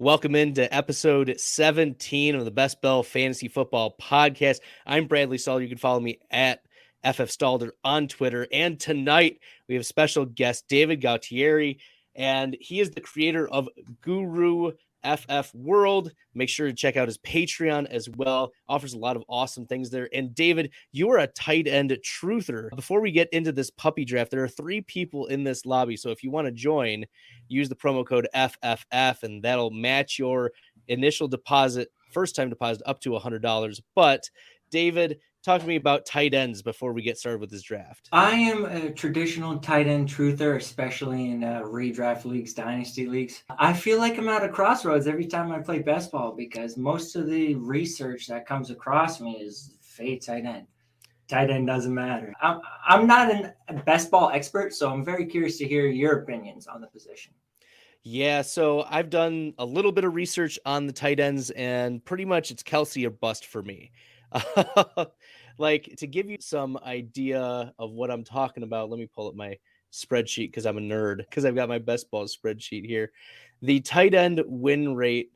Welcome into episode 17 of the Bestball Fantasy Football Podcast. I'm Bradley Stahl. You can follow me at FF Stalder on Twitter. And tonight we have special guest David Gautieri, and he is the creator of Guru FF World. Make sure to check out his Patreon as well. Offers a lot of awesome things there. And David, you are a tight end truther. Before we get into this puppy draft, there are 3 people in this lobby. So if you want to join, use the promo code FFF, and that'll match your initial deposit, first-time deposit, up to $100. But David, talk to me about tight ends before we get started with this draft. I am a traditional tight end truther, especially in redraft leagues, dynasty leagues. I feel like I'm at a crossroads every time I play best ball because most of the research that comes across me is fade tight end. Tight end doesn't matter. I'm not a best ball expert, so I'm very curious to hear your opinions on the position. Yeah, so I've done a little bit of research on the tight ends, and pretty much it's Kelsey or bust for me. Like, to give you some idea of what I'm talking about, let me pull up my spreadsheet because I'm a nerd, because I've got my best ball spreadsheet here. The tight end win rate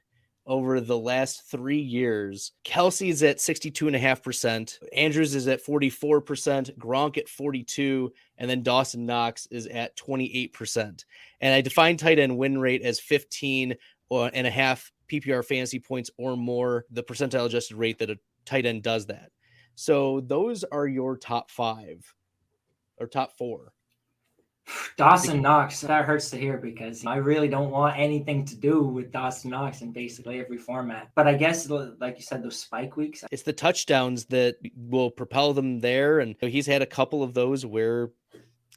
over the last 3 years, Kelsey's at 62.5%, Andrews is at 44%, Gronk at 42%, and then Dawson Knox is at 28%. And I define tight end win rate as 15.5 PPR fantasy points or more, the percentile adjusted rate that a tight end does that. So those are your top 5 or top 4. Dawson Knox, that hurts to hear because I really don't want anything to do with Dawson Knox in basically every format. But I guess, like you said, those spike weeks. It's the touchdowns that will propel them there. And he's had a couple of those where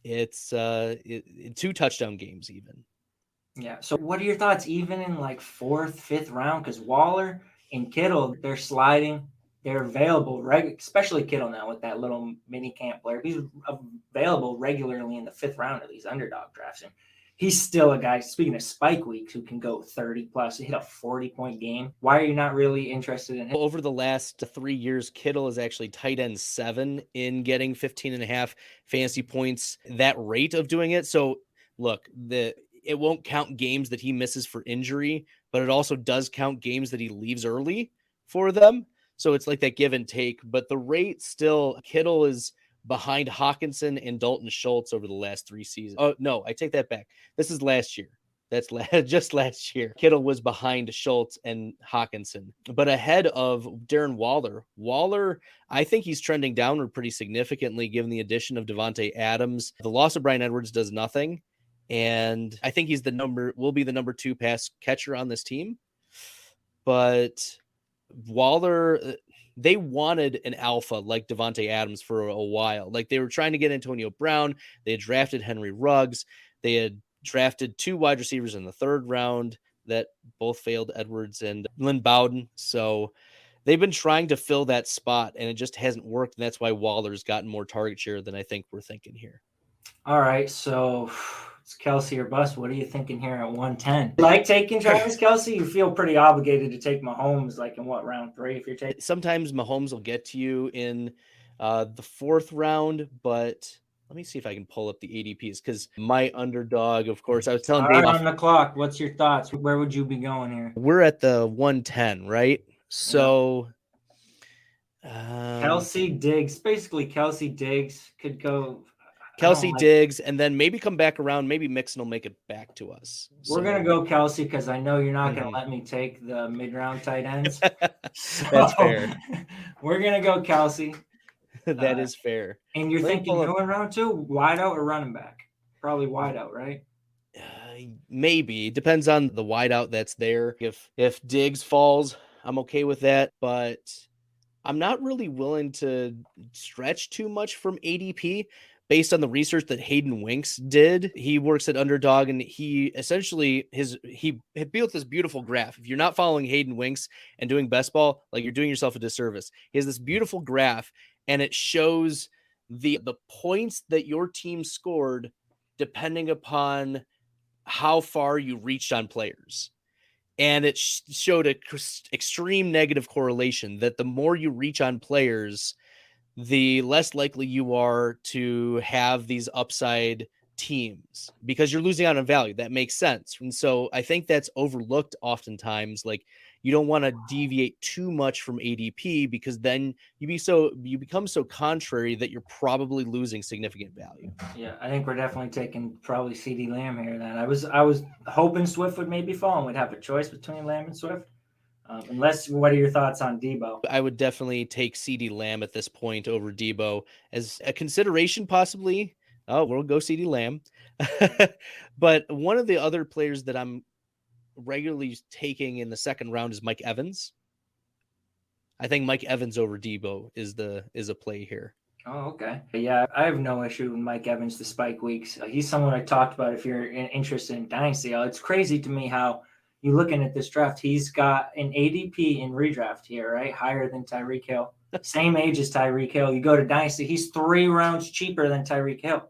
it's 2 touchdown games even. Yeah. So what are your thoughts even in like 4th, 5th round? Because Waller and Kittle, they're sliding. They're available, especially Kittle now with that little mini camp player. He's available regularly in the 5th round of these underdog drafts. And he's still a guy, speaking of spike weeks, who can go 30 plus, hit a 40-point game. Why are you not really interested in him? Over the last 3 years, Kittle is actually tight end 7 in getting 15.5 fantasy points, that rate of doing it. So look, it won't count games that he misses for injury, but it also does count games that he leaves early for them. So it's like that give and take, but the rate still, Kittle is behind Hawkinson and Dalton Schultz over the last 3 seasons. Oh, no, I take that back. This is last year. That's just last year. Kittle was behind Schultz and Hawkinson, but ahead of Darren Waller. Waller, I think he's trending downward pretty significantly given the addition of Devontae Adams. The loss of Bryan Edwards does nothing, and I think will be the number 2 pass catcher on this team. But Waller, they wanted an alpha like Devontae Adams for a while. Like, they were trying to get Antonio Brown. They had drafted Henry Ruggs. They had drafted 2 wide receivers in the 3rd round that both failed, Edwards and Lynn Bowden. So they've been trying to fill that spot, and it just hasn't worked. And that's why Waller's gotten more target share than I think we're thinking here. All right, so it's Kelsey or bust. What are you thinking here at 110? Like taking Travis Kelsey? You feel pretty obligated to take Mahomes, like in what, round 3 if you're taking? Sometimes Mahomes will get to you in the 4th round, but let me see if I can pull up the ADPs, because my underdog, of course, I was telling Dave on the clock. What's your thoughts? Where would you be going here? We're at the 110, right? So Kelsey Diggs, basically Kelsey Diggs could go. Kelsey Diggs, and then maybe come back around. Maybe Mixon will make it back to us. We're going to go Kelsey because I know you're not going to let me take the mid-round tight ends. That's fair. We're going to go Kelsey. That is fair. And you're thinking going round 2, wide out or running back? Probably wide out, right? Maybe. Depends on the wide out that's there. If Diggs falls, I'm okay with that. But I'm not really willing to stretch too much from ADP. Based on the research that Hayden Winks did. He works at Underdog, and he essentially he built this beautiful graph. If you're not following Hayden Winks and doing best ball, like, you're doing yourself a disservice. He has this beautiful graph, and it shows the points that your team scored depending upon how far you reached on players. And it showed an extreme negative correlation that the more you reach on players, the less likely you are to have these upside teams because you're losing out on value. That makes sense. And so I think that's overlooked oftentimes. Like, you don't want to deviate too much from ADP because then you become so contrary that you're probably losing significant value. Yeah, I think we're definitely taking probably CD Lamb here. Then I was hoping Swift would maybe fall and we'd have a choice between Lamb and Swift. What are your thoughts on Debo? I would definitely take CD Lamb at this point over Debo as a consideration, possibly. Oh, we'll go CD Lamb. But one of the other players that I'm regularly taking in the second round is Mike Evans. I think Mike Evans over Debo is a play here. Oh, okay. Yeah, I have no issue with Mike Evans, the spike weeks. He's someone I talked about if you're interested in Dynasty. It's crazy to me how you looking at this draft, he's got an ADP in redraft here, right? Higher than Tyreek Hill. Same age as Tyreek Hill. You go to Dynasty, he's 3 rounds cheaper than Tyreek Hill.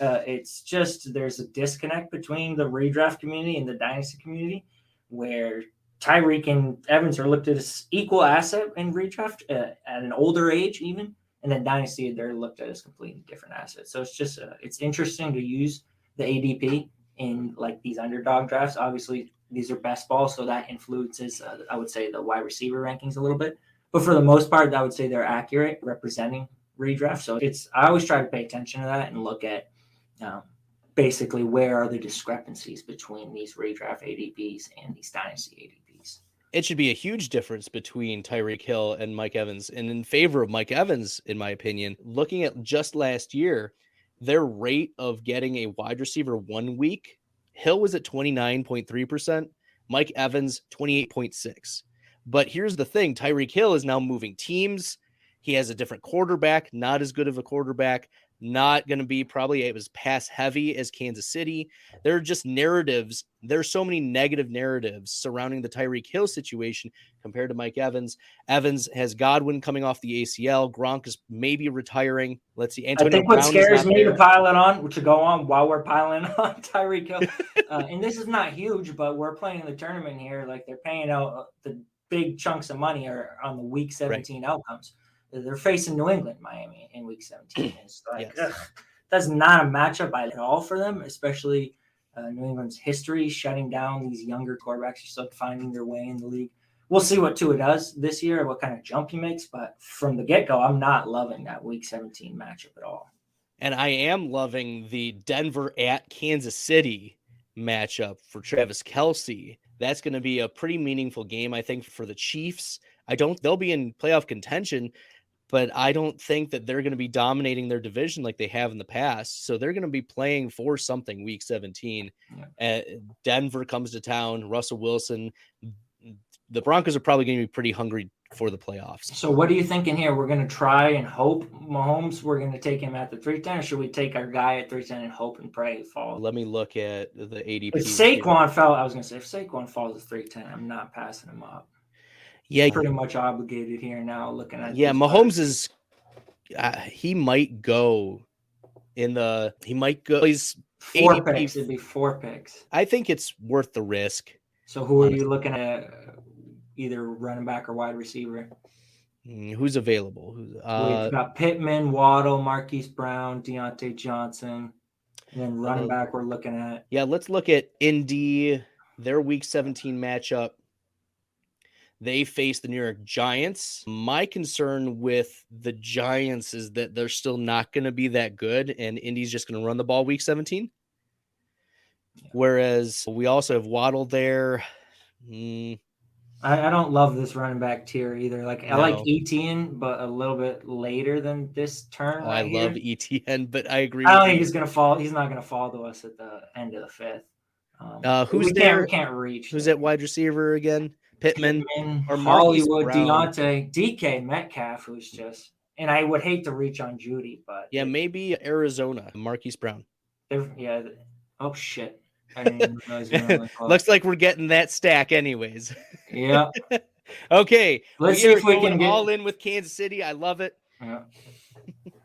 It's just there's a disconnect between the redraft community and the Dynasty community where Tyreek and Evans are looked at as equal asset in redraft at an older age even. And then Dynasty, they're looked at as completely different assets. So it's just it's interesting to use the ADP in like these underdog drafts. Obviously, these are best balls, so that influences, I would say, the wide receiver rankings a little bit. But for the most part, I would say they're accurate representing redraft. So I always try to pay attention to that and look at basically where are the discrepancies between these redraft ADPs and these Dynasty ADPs. It should be a huge difference between Tyreek Hill and Mike Evans. And in favor of Mike Evans, in my opinion, looking at just last year, their rate of getting a wide receiver 1 week, Hill was at 29.3%, Mike Evans 28.6%. But here's the thing, Tyreek Hill is now moving teams. He has a different quarterback, not as good of a quarterback, not going to be probably as pass heavy as Kansas City. There are just narratives. There's so many negative narratives surrounding the Tyreek Hill situation compared to Mike Evans. Evans has Godwin coming off the ACL. Gronk is maybe retiring. Let's see. Antonio I think Brown what scares me to pile it on, to go on while we're piling on Tyreek Hill, and this is not huge, but we're playing in the tournament here. Like they're paying out the big chunks of money are on the Week 17 outcomes. They're facing New England, Miami in Week 17. It's like that's not a matchup at all for them, especially New England's history shutting down these younger quarterbacks who still finding their way in the league. We'll see what Tua does this year, what kind of jump he makes, but from the get-go, I'm not loving that Week 17 matchup at all. And I am loving the Denver at Kansas City matchup for Travis Kelce. That's going to be a pretty meaningful game, I think, for the Chiefs. They'll be in playoff contention, but I don't think that they're going to be dominating their division like they have in the past. So they're going to be playing for something Week 17. Denver comes to town, Russell Wilson. The Broncos are probably going to be pretty hungry for the playoffs. So what are you thinking here? We're going to try and hope Mahomes, we're going to take him at the 310, or should we take our guy at 310 and hope and pray fall? Let me look at the ADP. If Saquon falls at 310, I'm not passing him up. Yeah, pretty much obligated here now. Looking at Mahomes is he might go in the He's 4 ADP, picks. It'd be 4 picks. I think it's worth the risk. So who are you looking at? Either running back or wide receiver? Who's available? We've got Pittman, Waddle, Marquise Brown, Deontay Johnson, and then running back we're looking at. Yeah, let's look at Indy. Their Week 17 matchup. They face the New York Giants. My concern with the Giants is that they're still not going to be that good, and Indy's just going to run the ball Week 17. Yeah. Whereas we also have Waddle there. I don't love this running back tier either. I like Etienne, but a little bit later than this turn. I love Etienne, but I agree. I don't think he's going to fall. He's not going to fall to us at the end of the 5th. Who's there? We can't reach. Who's at wide receiver again? Pittman or Hollywood, Deontay, DK Metcalf, who's just, and I would hate to reach on Judy, but maybe Arizona, Marquise Brown. Oh shit. I didn't realize Looks like we're getting that stack anyways. Yeah. Okay. Let's see if we can get all in with Kansas City. I love it. Yeah.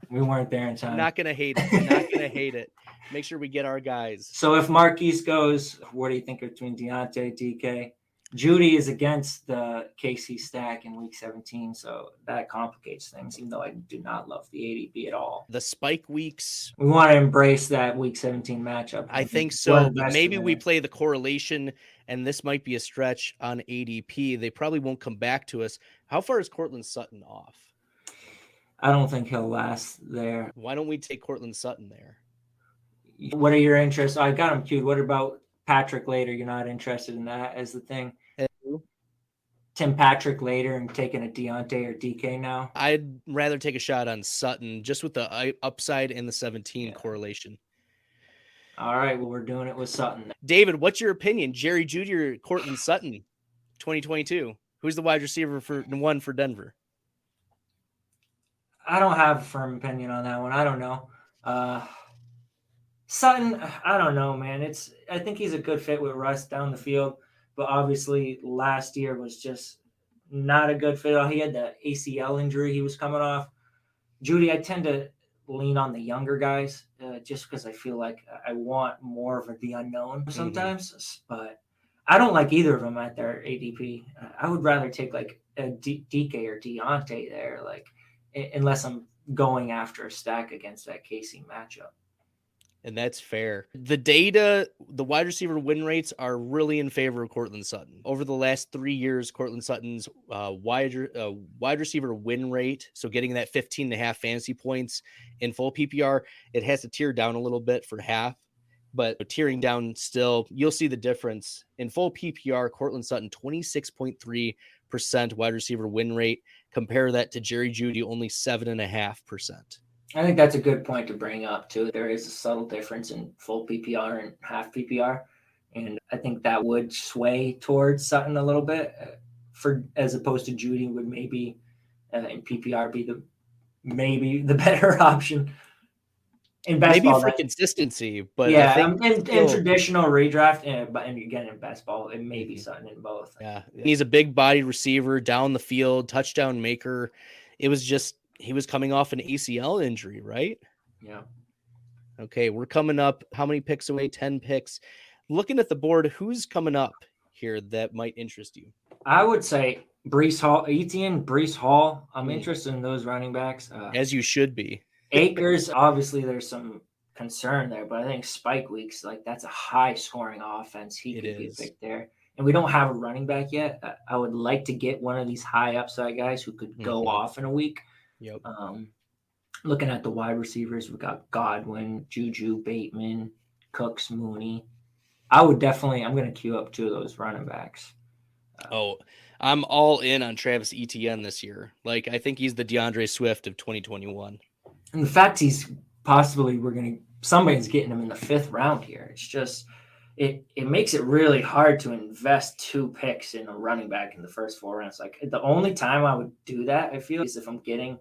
We weren't there in time. I'm not going to hate it. Make sure we get our guys. So if Marquise goes, what do you think between Deontay, DK? Judy is against the KC stack in week 17, so that complicates things, even though I do not love the ADP at all. The spike weeks, We want to embrace that week 17 matchup. I think We're so, but invested maybe in we it. play the correlation, and this might be a stretch on ADP. They probably won't come back to us. How far is Cortland Sutton off? I don't think he'll last there. Why don't we take Cortland Sutton there? What are your interests? I got him queued. What about Patrick later? You're not interested in that as the thing? Tim Patrick later and taking a Deontay or DK now? I'd rather take a shot on Sutton just with the upside and the 17 correlation. All right, well, we're doing it with Sutton. David, what's your opinion? Jerry Jeudy or Cortland Sutton, 2022? Who's the wide receiver for Denver? I don't have a firm opinion on that one. I don't know. Sutton, I don't know, man. I think he's a good fit with Russ down the field, but obviously last year was just not a good fit. He had the ACL injury he was coming off. Jeudy, I tend to lean on the younger guys just because I feel like I want more of the unknown sometimes, but I don't like either of them at their ADP. I would rather take like a DK or Deontay there, like unless I'm going after a stack against that KC matchup. And that's fair. The data, the wide receiver win rates are really in favor of Cortland Sutton. Over the last 3 years, Cortland Sutton's wide receiver win rate, so getting that 15.5 fantasy points in full PPR, it has to tear down a little bit for half, but tearing down still, you'll see the difference. In full PPR, Cortland Sutton, 26.3% wide receiver win rate. Compare that to Jerry Jeudy, only 7.5%. I think that's a good point to bring up too. There is a subtle difference in full PPR and half PPR, and I think that would sway towards Sutton a little bit, as opposed to Jeudy would maybe in PPR be the better option. In best maybe ball, for consistency, but yeah, I think in traditional redraft, and again in best ball, it may be Sutton in both. Yeah, he's a big bodied receiver, down the field, touchdown maker. It was just he was coming off an ACL injury, right? Yeah. Okay, we're coming up. How many picks away? 10 picks. Looking at the board, who's coming up here that might interest you? I would say Breece Hall, Etienne, Breece Hall. I'm interested in those running backs. As you should be. Akers, obviously, there's some concern there, but I think spike weeks, like that's a high scoring offense. He could be a pick there. And we don't have a running back yet. I would like to get one of these high upside guys who could go off in a week. Yep. Looking at the wide receivers, we got Godwin, Juju, Bateman, Cooks, Mooney. I'm going to queue up 2 of those running backs. I'm all in on Travis Etienne this year. Like, I think he's the DeAndre Swift of 2021. And the fact he's possibly somebody's getting him in the 5th round here. It's just it makes it really hard to invest 2 picks in a running back in the first 4 rounds. Like the only time I would do that, I feel, is if I'm getting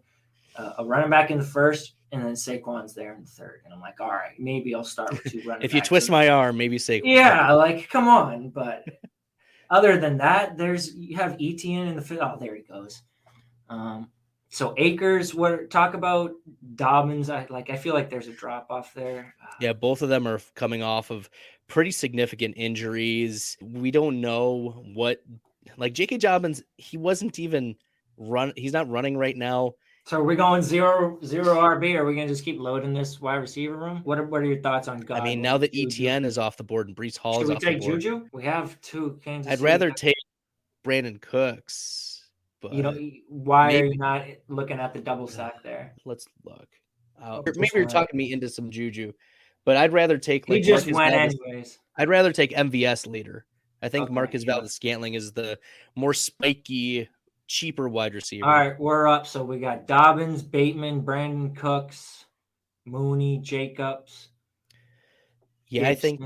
a running back in the 1st and then Saquon's there in the 3rd, and I'm like, all right, maybe I'll start with 2 running backs. If you twist my arm, maybe Saquon. Yeah, like come on, but other than that, you have Etienne in the 5th. Oh, there he goes. So Akers, talk about Dobbins. I feel like there's a drop off there. Yeah, both of them are coming off of pretty significant injuries. We don't know like J.K. Dobbins, he wasn't even he's not running right now. So are we going zero RB, or are we going to just keep loading this wide receiver room? What are your thoughts on Godwin? I mean, now that Etienne is off the board and Breece Hall is off the board. Should we take Juju? We have 2 Kansas I'd City rather guys. take Brandon Cooks. But why are you not looking at the double stack there? Let's look. Maybe you're talking me into some Juju, but I'd rather take he just went anyways. I'd rather take MVS later. I think Marcus Valdes-Scantling is the more spiky, cheaper wide receiver. All right, we're up. So we got Dobbins, Bateman, Brandon Cooks, Mooney, Jacobs. Yeah, Gibson. I think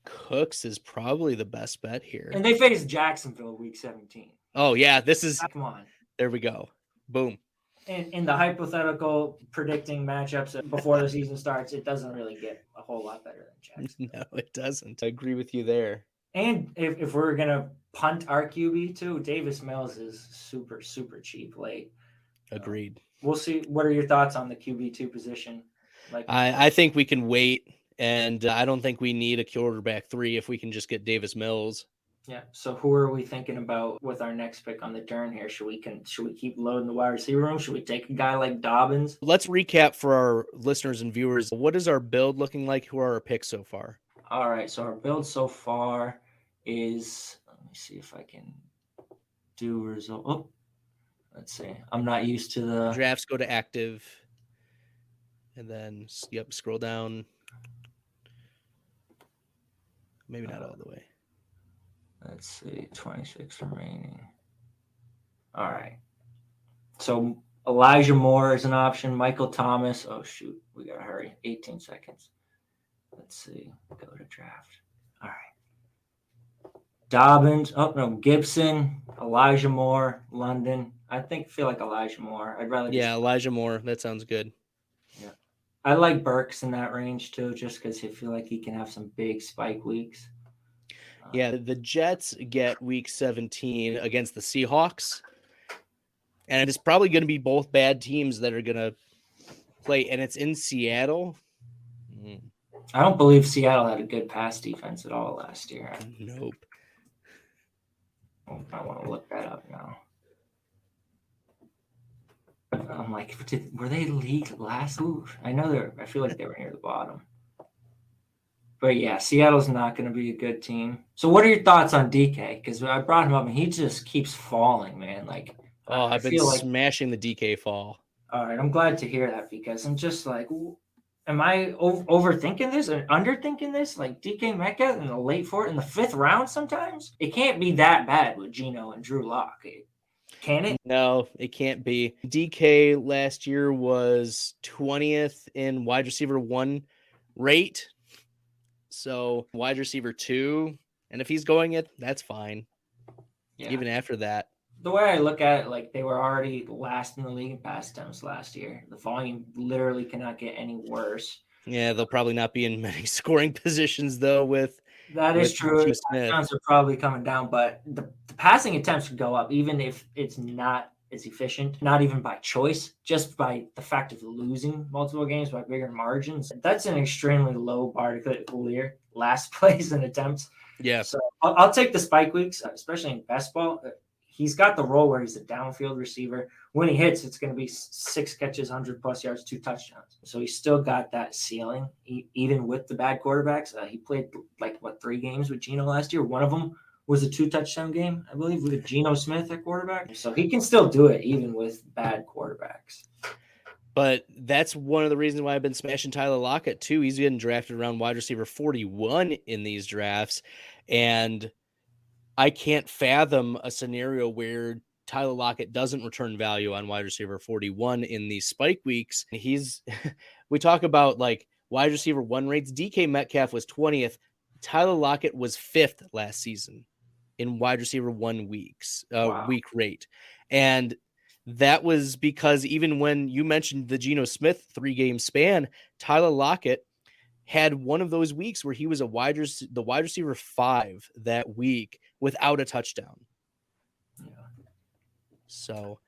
Cooks is probably the best bet here. And they face Jacksonville week 17. Oh, yeah, this is – come on. There we go. Boom. In the hypothetical predicting matchups before the season starts, it doesn't really get a whole lot better than Jacksonville. No, it doesn't. I agree with you there. And if we're going to punt our QB too, Davis Mills is super, super cheap late. Agreed. We'll see. What are your thoughts on the QB2 position? I think we can wait, and I don't think we need a quarterback 3 if we can just get Davis Mills. Yeah. So who are we thinking about with our next pick on the turn here? Should we keep loading the wide receiver room? Should we take a guy like Dobbins? Let's recap for our listeners and viewers. What is our build looking like? Who are our picks so far? All right. So our build so far is, let me see if I can do result. Oh, let's see. I'm not used to the Drafts, go to active, and then scroll down. Maybe not all the way. Let's see, 26 remaining. All right. So Elijah Moore is an option. Michael Thomas. Oh shoot, we gotta hurry. 18 seconds. Let's see. Go to draft. All right. Dobbins. Oh no, Gibson. Elijah Moore. London. I feel like Elijah Moore. I'd rather. Yeah, Elijah Moore. That sounds good. Yeah. I like Burks in that range too, just because I feel like he can have some big spike weeks. Yeah, the Jets get week 17 against the Seahawks. And it's probably going to be both bad teams that are going to play. And it's in Seattle. I don't believe Seattle had a good pass defense at all last year. Nope. I want to look that up now. I'm like, were they league last? Ooh, I feel like they were near the bottom. But yeah, Seattle's not going to be a good team. So what are your thoughts on DK? Because I brought him up and he just keeps falling, man. Like, I've been smashing the DK fall. All right, I'm glad to hear that because I'm just like, am I overthinking this or underthinking this? Like DK Metcalf in the late fourth, in the fifth round sometimes? It can't be that bad with Geno and Drew Lock. Can it? No, it can't be. DK last year was 20th in wide receiver 1 rate. So wide receiver 2. And if he's going it, that's fine. Yeah. Even after that. The way I look at it, like they were already last in the league in pass attempts last year. The volume literally cannot get any worse. Yeah, they'll probably not be in many scoring positions though. That is true. Touchdowns are probably coming down, but the passing attempts could go up, even if it's not as efficient. Not even by choice, just by the fact of losing multiple games by bigger margins. That's an extremely low bar to clear. Last place in attempts. Yeah. So I'll take the spike weeks, especially in Bestball. He's got the role where he's a downfield receiver. When he hits, it's going to be 6 catches, 100+ yards, 2 touchdowns. So he's still got that ceiling, even with the bad quarterbacks. He played 3 games with Geno last year. One of them was a 2-touchdown game, I believe, with Geno Smith at quarterback. So he can still do it even with bad quarterbacks. But that's one of the reasons why I've been smashing Tyler Lockett too. He's getting drafted around wide receiver 41 in these drafts. And I can't fathom a scenario where Tyler Lockett doesn't return value on wide receiver 41 in these spike weeks. We talk about like wide receiver 1 rates. DK Metcalf was 20th. Tyler Lockett was 5th last season in wide receiver 1 weeks, week rate. And that was because even when you mentioned the Geno Smith 3-game span, Tyler Lockett had one of those weeks where he was the wide receiver 5 that week without a touchdown. Yeah. So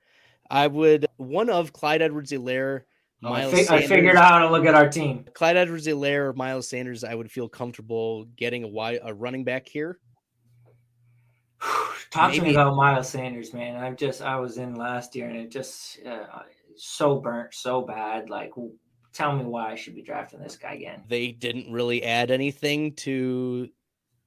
I would one of Clyde Edwards-Helaire, Miles Sanders. I figured out how to look at our team. Clyde Edwards-Helaire or Miles Sanders, I would feel comfortable getting a running back here. Talk to me about Miles Sanders, man. I was in last year and it just so burnt, so bad. Like, tell me why I should be drafting this guy again. They didn't really add anything to.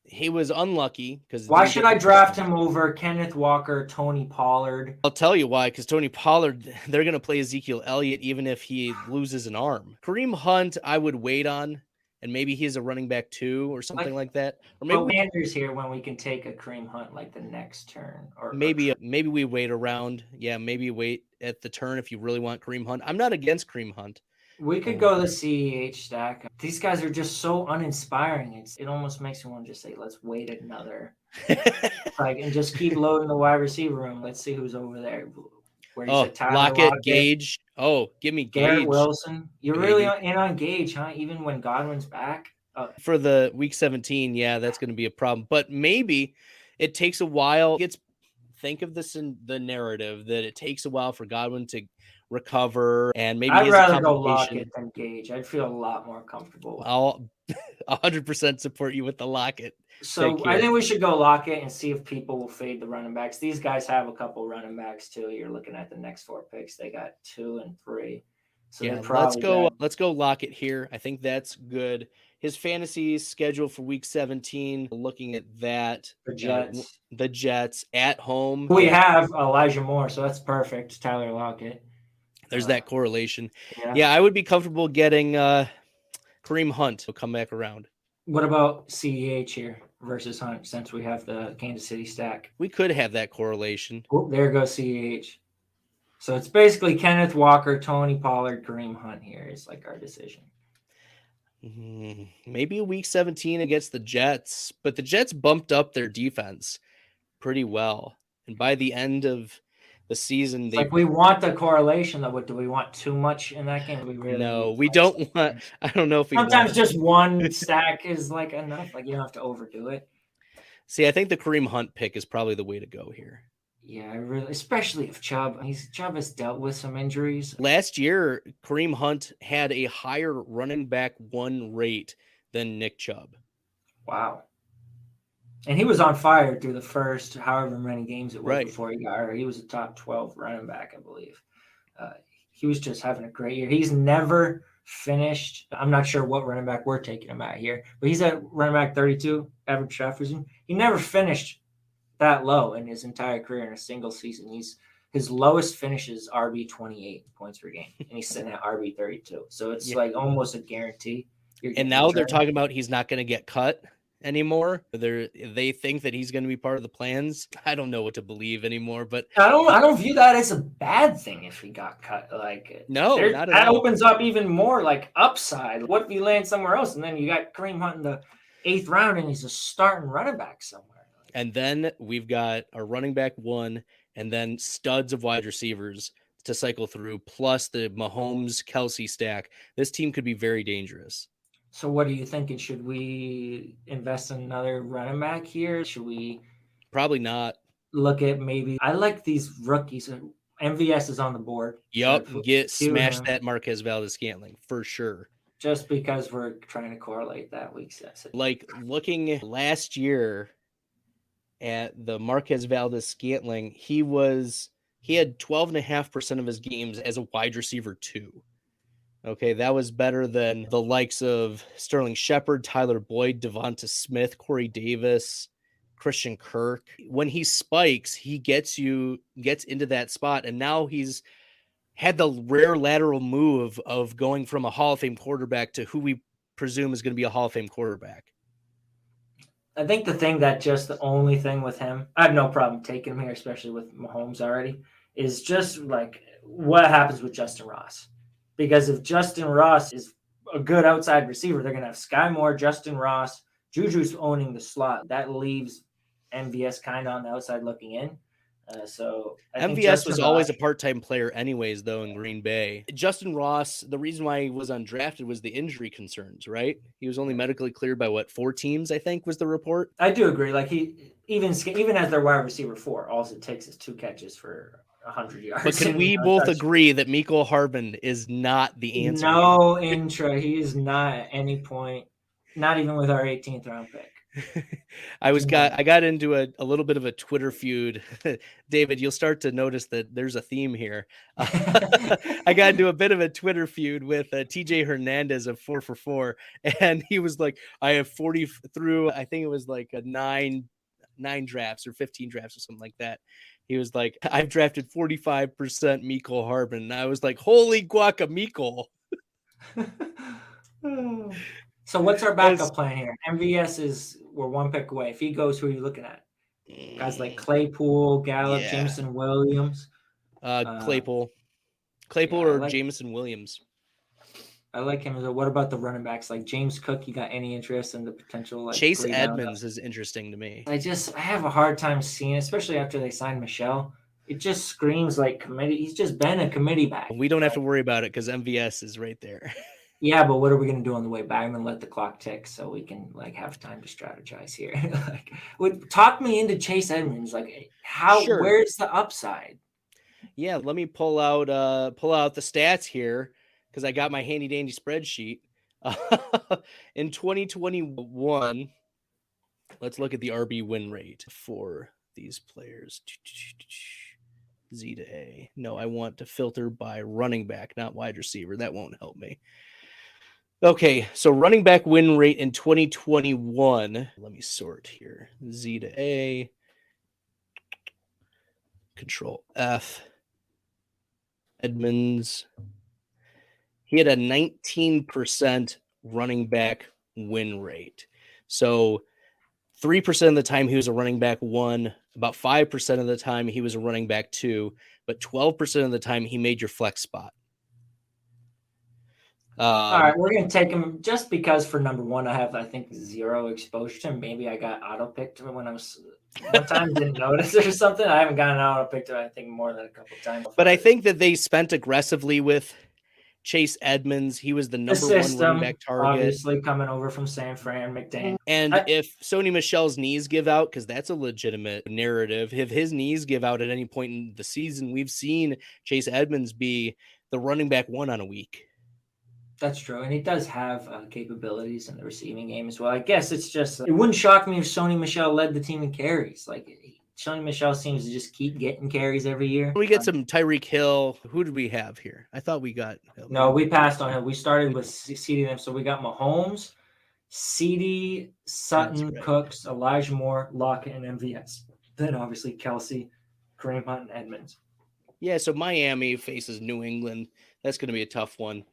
He was unlucky because. Why should I draft him over Kenneth Walker, Tony Pollard? I'll tell you why. Because Tony Pollard, they're going to play Ezekiel Elliott even if he loses an arm. Kareem Hunt, I would wait on. And maybe he's a running back 2 or something like that. Or maybe Andrews here when we can take a Kareem Hunt like the next turn. Or maybe we wait around. Yeah, maybe wait at the turn if you really want Kareem Hunt. I'm not against Kareem Hunt. We could go the CEH stack. These guys are just so uninspiring. It almost makes me want to just say, let's wait another. And just keep loading the wide receiver room. Let's see who's over there. Lockett, Gage. Oh, give me Gage. Garrett Wilson. You're really in on Gage, huh? Even when Godwin's back? For the week 17, yeah, that's going to be a problem. But maybe it takes a while. Gets think of this in the narrative that it takes a while for Godwin to recover and maybe I'd is a rather go Lockett complication. than Gage. I'd feel a lot more comfortable. I'll 100% support you with the Lockett pick So I here. think we should go Lockett and see if people will fade the running backs. These guys have a couple running backs too. You're looking at the next 4 picks. They got 2 and 3. So they're Yeah, probably good. let's go Lockett here. I think that's good. His fantasy schedule for week 17, looking at that, The Jets. the Jets at home. We have Elijah Moore, so that's perfect. Tyler Lockett. There's that correlation. Yeah. Yeah, I would be comfortable getting Kareem Hunt will come back around. What about CEH here versus Hunt since we have the Kansas City stack? We could have that correlation. Oh, there goes CEH. So it's basically Kenneth Walker, Tony Pollard, Kareem Hunt here is like our decision. Maybe a week 17 against the Jets, but the Jets bumped up their defense pretty well. And by the end of the season, we want the correlation though, but do we want too much in that game? We don't want. I don't know if we sometimes just one stack is like enough. Like you don't have to overdo it. See, I think the Kareem Hunt pick is probably the way to go here. Yeah, especially if Chubb has dealt with some injuries. Last year, Kareem Hunt had a higher running back 1 rate than Nick Chubb. Wow. And he was on fire through the first however many games it was right. before he got hurt. He was a top 12 running back, I believe. He was just having a great year. He's never finished. I'm not sure what running back we're taking him at here, but he's at running back 32, average draft position. He never finished that low in his entire career in a single season. His lowest finishes RB 28 points per game, and he's sitting at RB 32. So it's like almost a guarantee. And now they're talking about he's not going to get cut anymore. They think that he's going to be part of the plans. I don't know what to believe anymore, but I don't view that as a bad thing if he got cut. Like no, not at that all. opens up even more like upside. What if you land somewhere else and then you got Kareem Hunt in the 8th round and he's a starting running back somewhere? And then we've got a running back 1 and then studs of wide receivers to cycle through, plus the Mahomes Kelsey stack. This team could be very dangerous. So what are you thinking? Should we invest in another running back here? Should we? Probably not. Look at maybe. I like these rookies. MVS is on the board. Yep, smash that Marquez Valdes-Scantling for sure. Just because we're trying to correlate that week. Like looking last year at the Marquez Valdes-Scantling, he had 12.5% of his games as a wide receiver 2. Okay, that was better than the likes of Sterling Shepard, Tyler Boyd, Devonta Smith, Corey Davis, Christian Kirk. When he spikes, he gets into that spot, and now he's had the rare lateral move of going from a Hall of Fame quarterback to who we presume is going to be a Hall of Fame quarterback. I think the only thing with him, I have no problem taking him here, especially with Mahomes already, is just like what happens with Justin Ross. Because if Justin Ross is a good outside receiver, they're going to have Sky Moore, Justin Ross, Juju's owning the slot. That leaves MVS kind of on the outside looking in. So I MVS was always a part-time player anyways, though, in Green Bay. Justin Ross, the reason why he was undrafted was the injury concerns, right? He was only medically cleared by 4 teams, I think was the report. I do agree. Like he even as their wide receiver 4, all it takes is 2 catches for 100 yards. But can we both agree that Mecole Hardman is not the answer? No intro. He is not at any point, not even with our 18th round pick. I got into a little bit of a Twitter feud. David, you'll start to notice that there's a theme here. I got into a bit of a Twitter feud with TJ Hernandez of 4 for 4, and he was like, I have 40 through, I think it was like a 9 drafts or 15 drafts or something like that. He was like, I've drafted 45% Mecole Hardman. And I was like, holy guacamole. So what's our backup plan here? MVS we're 1 pick away. If he goes, who are you looking at? Guys like Claypool, Gallup, Jameson Williams. Claypool or Jameson Williams. I like him. What about the running backs like James Cook? You got any interest in the potential? Chase Edmonds is interesting to me. I have a hard time seeing, especially after they signed Michelle. It just screams like committee. He's just been a committee back. We don't have to worry about it because MVS is right there. Yeah, but what are we gonna do on the way back? I'm gonna let the clock tick so we can like have time to strategize here. Like, talk me into Chase Edmonds. Like, Sure. where's the upside? Yeah, let me pull out the stats here because I got my handy dandy spreadsheet. In 2021, let's look at the RB win rate for these players. Z to A. No, I want to filter by running back, not wide receiver. That won't help me. Okay, so running back win rate in 2021. Let me sort here. Z to A. Control F. Edmonds. He had a 19% running back win rate. So 3% of the time he was a running back 1, about 5% of the time he was a running back 2, but 12% of the time he made your flex spot. All right, we're gonna take him just because for number one, I think 0 exposure to him. Maybe I got auto picked when I was one time didn't notice or something. I haven't gotten auto picked I think more than a couple of times. But I think that they spent aggressively with Chase Edmonds. He was the number one running back target. Obviously coming over from San Fran, McDaniel. And if Sony Michel's knees give out, because that's a legitimate narrative, if his knees give out at any point in the season, we've seen Chase Edmonds be the running back 1 on a week. That's true. And he does have capabilities in the receiving game as well. I guess it's just, it wouldn't shock me if Sony Michel led the team in carries. Like, Sony Michel seems to just keep getting carries every year. We get some Tyreek Hill. Who did we have here? I thought we got him. No, we passed on him. We started with seeding them. So we got Mahomes, CD, Sutton, right. Cooks, Elijah Moore, Lockett, and MVS. Then obviously Kelsey, Kareem Hunt, and Edmonds. Yeah, so Miami faces New England. That's going to be a tough one.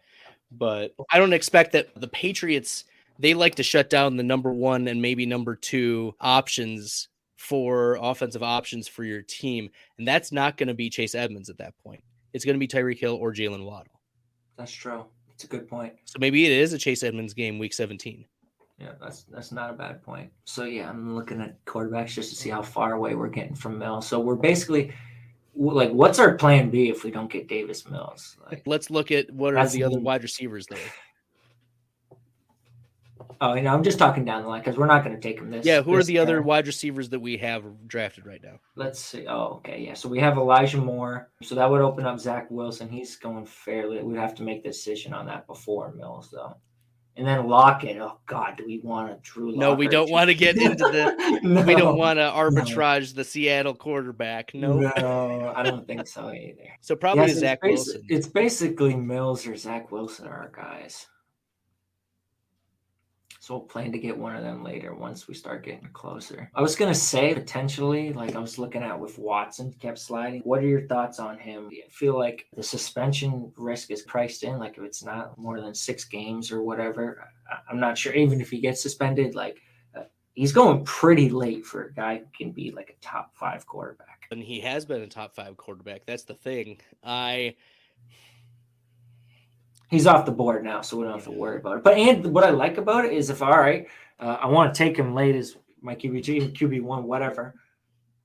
But I don't expect that the Patriots, they like to shut down the number 1 and maybe number 2 options for offensive options for your team. And that's not going to be Chase Edmonds at that point. It's going to be Tyreek Hill or Jalen Waddle. That's true. It's a good point. So maybe it is a Chase Edmonds game week 17. Yeah, that's not a bad point. So, yeah, I'm looking at quarterbacks just to see how far away we're getting from Mills. So we're basically – like, what's our plan B if we don't get Davis Mills? Like, let's look at what are the other wide receivers there. Oh, I'm just talking down the line because we're not going to take him this. Yeah, who are the other wide receivers that we have drafted right now? Let's see. Oh, okay, yeah. So we have Elijah Moore. So that would open up Zach Wilson. He's going fairly. We'd have to make the decision on that before Mills, though. And then Lockett. Oh God, do we want a Drew Lockett? No, we don't want to get into the. No, we don't want to arbitrage the Seattle quarterback. No, I don't think so either. So probably Zach Wilson. It's basically Mills or Zach Wilson are our guys. So we'll plan to get one of them later once we start getting closer. I was going to say potentially, like I was looking at with Watson kept sliding. What are your thoughts on him? Do you feel like the suspension risk is priced in? Like if it's not more than 6 games or whatever, I'm not sure. Even if he gets suspended, like he's going pretty late for a guy who can be like a top 5 quarterback. And he has been a top 5 quarterback. That's the thing. He's off the board now, so we don't have to worry about it. But and what I like about it is if I want to take him late as my QB2, QB1, whatever.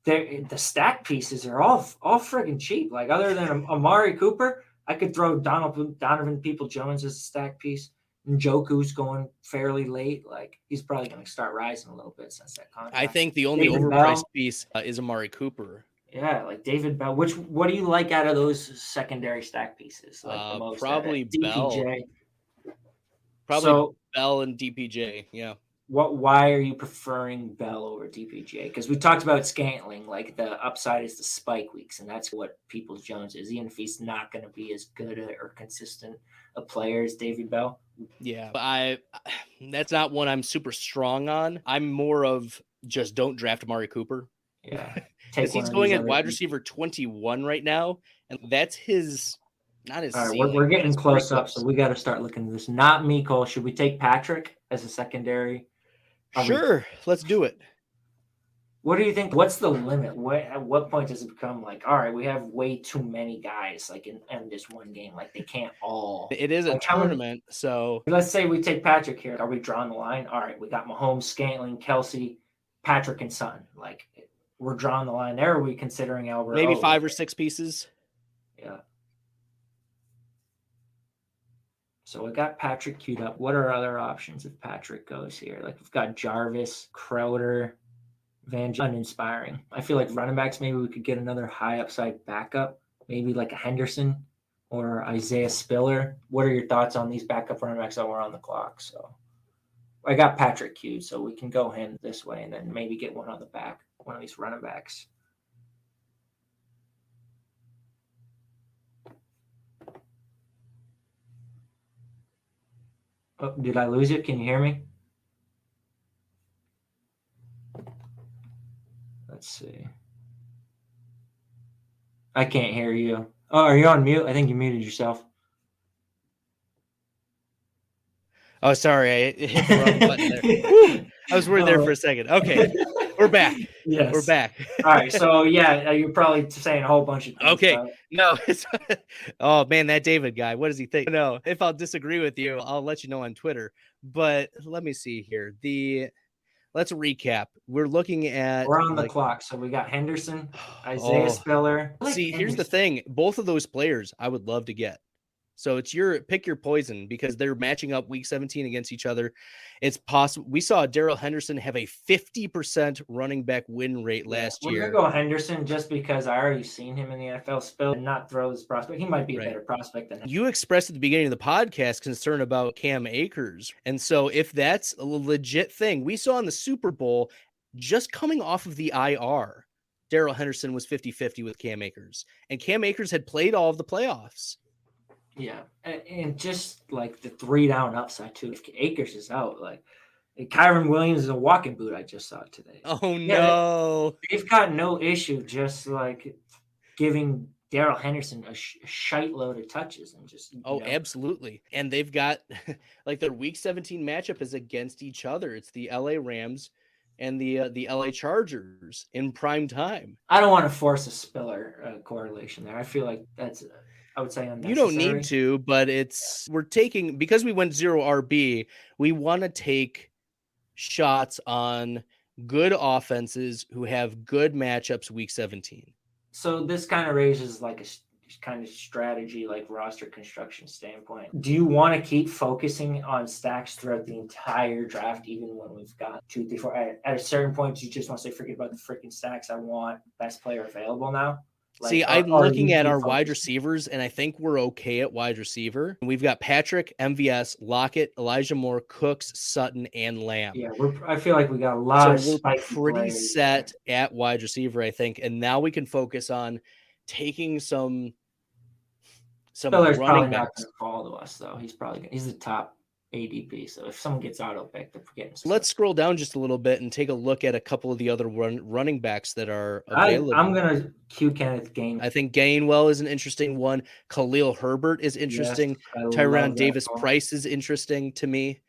The stack pieces are all friggin' cheap. Like other than Amari Cooper, I could throw Donovan People-Jones as a stack piece. Njoku's going fairly late. Like he's probably going to start rising a little bit since that contract. I think the only overpriced piece is Amari Cooper. Yeah, like David Bell. What do you like out of those secondary stack pieces? Like the most probably Bell. DPJ. Probably Bell and DPJ. Yeah. Why are you preferring Bell over DPJ? Because we talked about Scantling. Like the upside is the spike weeks, and that's what Peoples-Jones is. Even if he's not going to be as good or consistent a player as David Bell. Yeah, that's not one I'm super strong on. I'm more of just don't draft Amari Cooper. Yeah. Because he's going at wide receiver 21 right now, and that's not his. All right, we're getting close up, so we got to start looking at this. Not me, Cole. Should we take Patrick as a secondary? Sure, let's do it. What do you think? What's the limit? At what point does it become like, all right, we have way too many guys like in this one game? Like they can't all. It is a tournament, so let's say we take Patrick here. Are we drawing the line? All right, we got Mahomes, Scantling, Kelsey, Patrick, and Sutton. Like. We're drawing the line there. Are we considering Albert? Maybe 5 or 6 pieces. Yeah. So I got Patrick queued up. What are other options if Patrick goes here? Like we've got Jarvis, Crowder, uninspiring. I feel like running backs, maybe we could get another high upside backup, maybe like a Henderson or Isaiah Spiller. What are your thoughts on these backup running backs that were on the clock? So I got Patrick queued, so we can go him this way and then maybe get one on the back, one of these running backs. Oh, did I lose you? Can you hear me? Let's see. I can't hear you. Oh, are you on mute? I think you muted yourself. Oh, sorry, I hit the wrong button there. Woo! I was worried there for a second. Okay, we're back. Yes. We're back. All right. So yeah, you're probably saying a whole bunch of things. Okay. No. Oh man, that David guy. What does he think? No. If I'll disagree with you, I'll let you know on Twitter. But let me see here. Let's recap. We're looking at. We're on the clock, so we got Henderson, Isaiah Spiller. See, here's the thing. Both of those players, I would love to get. So it's pick your poison because they're matching up week 17 against each other. It's possible. We saw Darrell Henderson have a 50% running back win rate last year. We're going to go Henderson just because I already seen him in the NFL spill and not throw this prospect. He might be a better prospect than him. You expressed at the beginning of the podcast concern about Cam Akers. And so if that's a legit thing, we saw in the Super Bowl just coming off of the IR, Darrell Henderson was 50-50 with Cam Akers. And Cam Akers had played all of the playoffs. Yeah, and just like the 3-down upside too. If Akers is out, like Kyron Williams is a walking boot. I just saw it today. Oh no, they've got no issue just like giving Darrell Henderson a shite load of touches and just. Absolutely, and they've got like their Week 17 matchup is against each other. It's the LA Rams and the LA Chargers in prime time. I don't want to force a Spiller correlation there. I feel like that's. I would say unnecessary. You don't need to, but we're taking, because we went 0 RB, we want to take shots on good offenses who have good matchups week 17. So this kind of raises like a kind of strategy, like roster construction standpoint. Do you want to keep focusing on stacks throughout the entire draft, even when we've got 2, 3, 4? At a certain point, you just want to say, forget about the freaking stacks. I want best player available now. See, I'm looking at our wide receivers, and I think we're okay at wide receiver. We've got Patrick, MVS, Lockett, Elijah Moore, Cooks, Sutton, and Lamb. Yeah, I feel like we got a lot of we're pretty set at wide receiver, I think, and now we can focus on taking some Spiller's running probably backs. not going to fall to us, though. He's the top ADP, so if someone gets auto-picked, they're forgetting. Let's scroll down just a little bit and take a look at a couple of the other running backs that are available. I'm going to cue Kenneth Gainwell. I think Gainwell is an interesting one. Khalil Herbert is interesting. Yes, Tyron Davis-Price is interesting to me.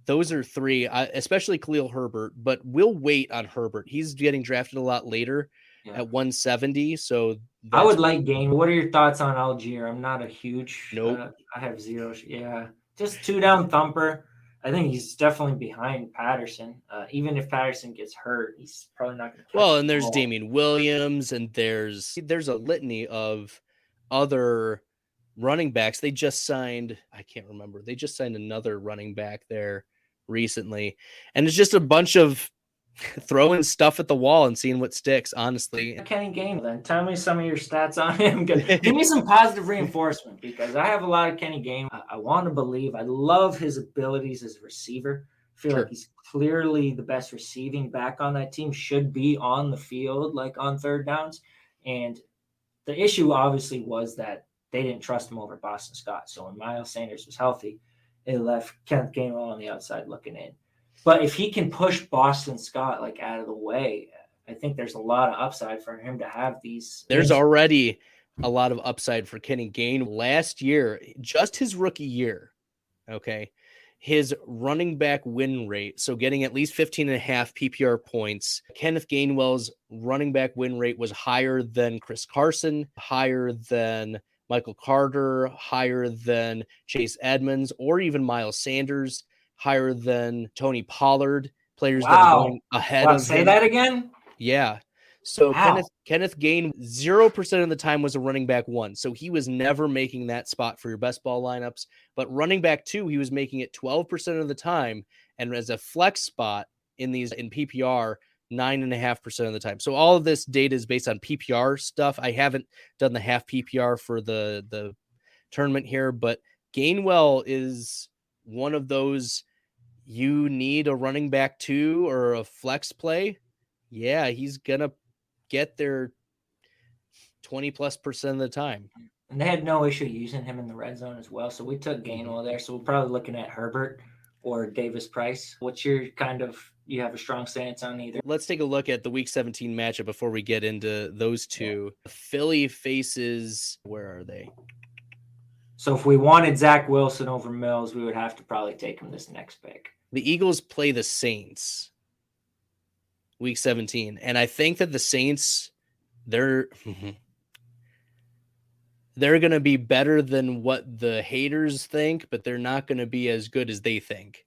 Those are three, especially Khalil Herbert, but we'll wait on Herbert. He's getting drafted a lot later at 170, so I would like Gainwell. What are your thoughts on Algier? I'm not a huge Nope. I have 0. Yeah. Just 2-down thumper. I think he's definitely behind Patterson. Even if Patterson gets hurt, he's probably not going to. Well, and there's Damian Williams, and there's a litany of other running backs. They just signed, I can't remember. They just signed another running back there recently, and it's just a bunch of throwing stuff at the wall and seeing what sticks, honestly. Kenny Gainwell, then tell me some of your stats on him. Give me some positive reinforcement, because I have a lot of Kenny Gainwell. I want to believe. I love his abilities as a receiver. I feel like he's clearly the best receiving back on that team, should be on the field, like on third downs. And the issue obviously was that they didn't trust him over Boston Scott. So when Miles Sanders was healthy, it left Kenneth Gainwell on the outside looking in. But if he can push Boston Scott like out of the way, I think there's a lot of upside for him to have these. There's already a lot of upside for Kenny Gainwell. Last year, just his rookie year, okay, his running back win rate, so getting at least 15.5 PPR points, Kenneth Gainwell's running back win rate was higher than Chris Carson, higher than Michael Carter, higher than Chase Edmonds, or even Miles Sanders, higher than Tony Pollard, players that are going ahead of Say that again? Yeah. So Wow. Kenneth Gain 0% of the time was a running back 1. So he was never making that spot for your best ball lineups. But running back 2, he was making it 12% of the time. And as a flex spot in PPR, 9.5% of the time. So all of this data is based on PPR stuff. I haven't done the half PPR for the tournament here, but Gainwell is one of those, you need a running back 2 or a flex play. Yeah, he's gonna get there 20+% of the time. And they had no issue using him in the red zone as well. So we took Gainwell there. So we're probably looking at Herbert or Davis Price. What's your you have a strong stance on either? Let's take a look at the week 17 matchup before we get into those two. Philly faces, where are they? So if we wanted Zach Wilson over Mills, we would have to probably take him this next pick. The Eagles play the Saints week 17. And I think that the Saints, they're going to be better than what the haters think, but they're not going to be as good as they think.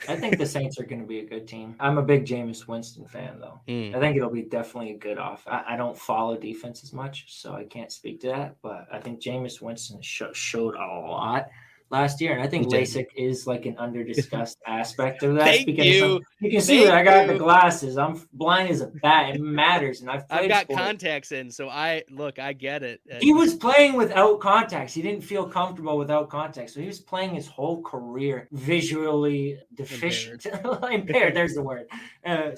I think the Saints are going to be a good team. I'm a big Jameis Winston fan, though. I think it'll be definitely a good off. I don't follow defense as much, so I can't speak to that. But I think Jameis Winston showed a lot last year, and I think LASIK is like an under-discussed aspect of that. Thank you. You can see that I got the glasses. I'm blind as a bat. It matters, and I've got contacts in, so I get it. He was playing without contacts. He didn't feel comfortable without contacts, so he was playing his whole career visually deficient, impaired. There's the word.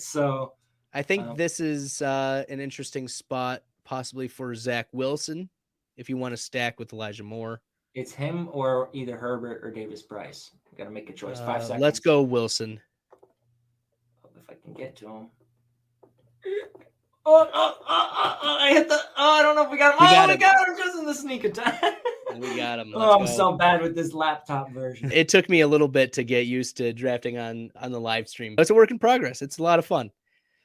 So I think this is an interesting spot, possibly for Zach Wilson, if you want to stack with Elijah Moore. It's him or either Herbert or Davis Price. Got to make a choice. 5 seconds. Let's go Wilson. If I can get to him. I hit the. I don't know if we got him. We got him just in the sneak attack. We got him. I'm so bad with this laptop version. It took me a little bit to get used to drafting on the live stream. It's a work in progress. It's a lot of fun.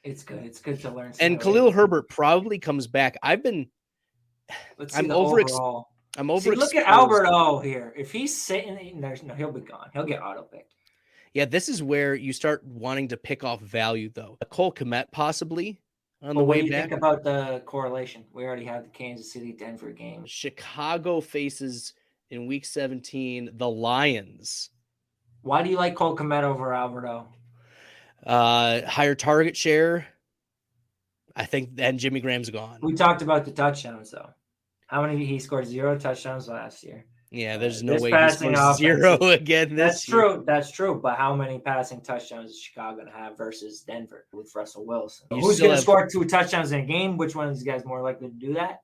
It's good. It's good to learn. And Khalil Herbert probably comes back. Let's see overall. Look at Albert O here. If he's sitting, he'll be gone. He'll get auto picked. Yeah, this is where you start wanting to pick off value, though. Cole Kmet possibly on the way back. What do you think about the correlation? We already have the Kansas City-Denver game. Chicago faces in week 17 the Lions. Why do you like Cole Kmet over Albert O? Higher target share. I think then Jimmy Graham's gone. We talked about the touchdowns, though. How many? He scored 0 touchdowns last year. Yeah, there's no way he scores 0 again this year. That's true. But how many passing touchdowns is Chicago going to have versus Denver with Russell Wilson? You Who's going to score 2 touchdowns in a game? Which one of these guys more likely to do that?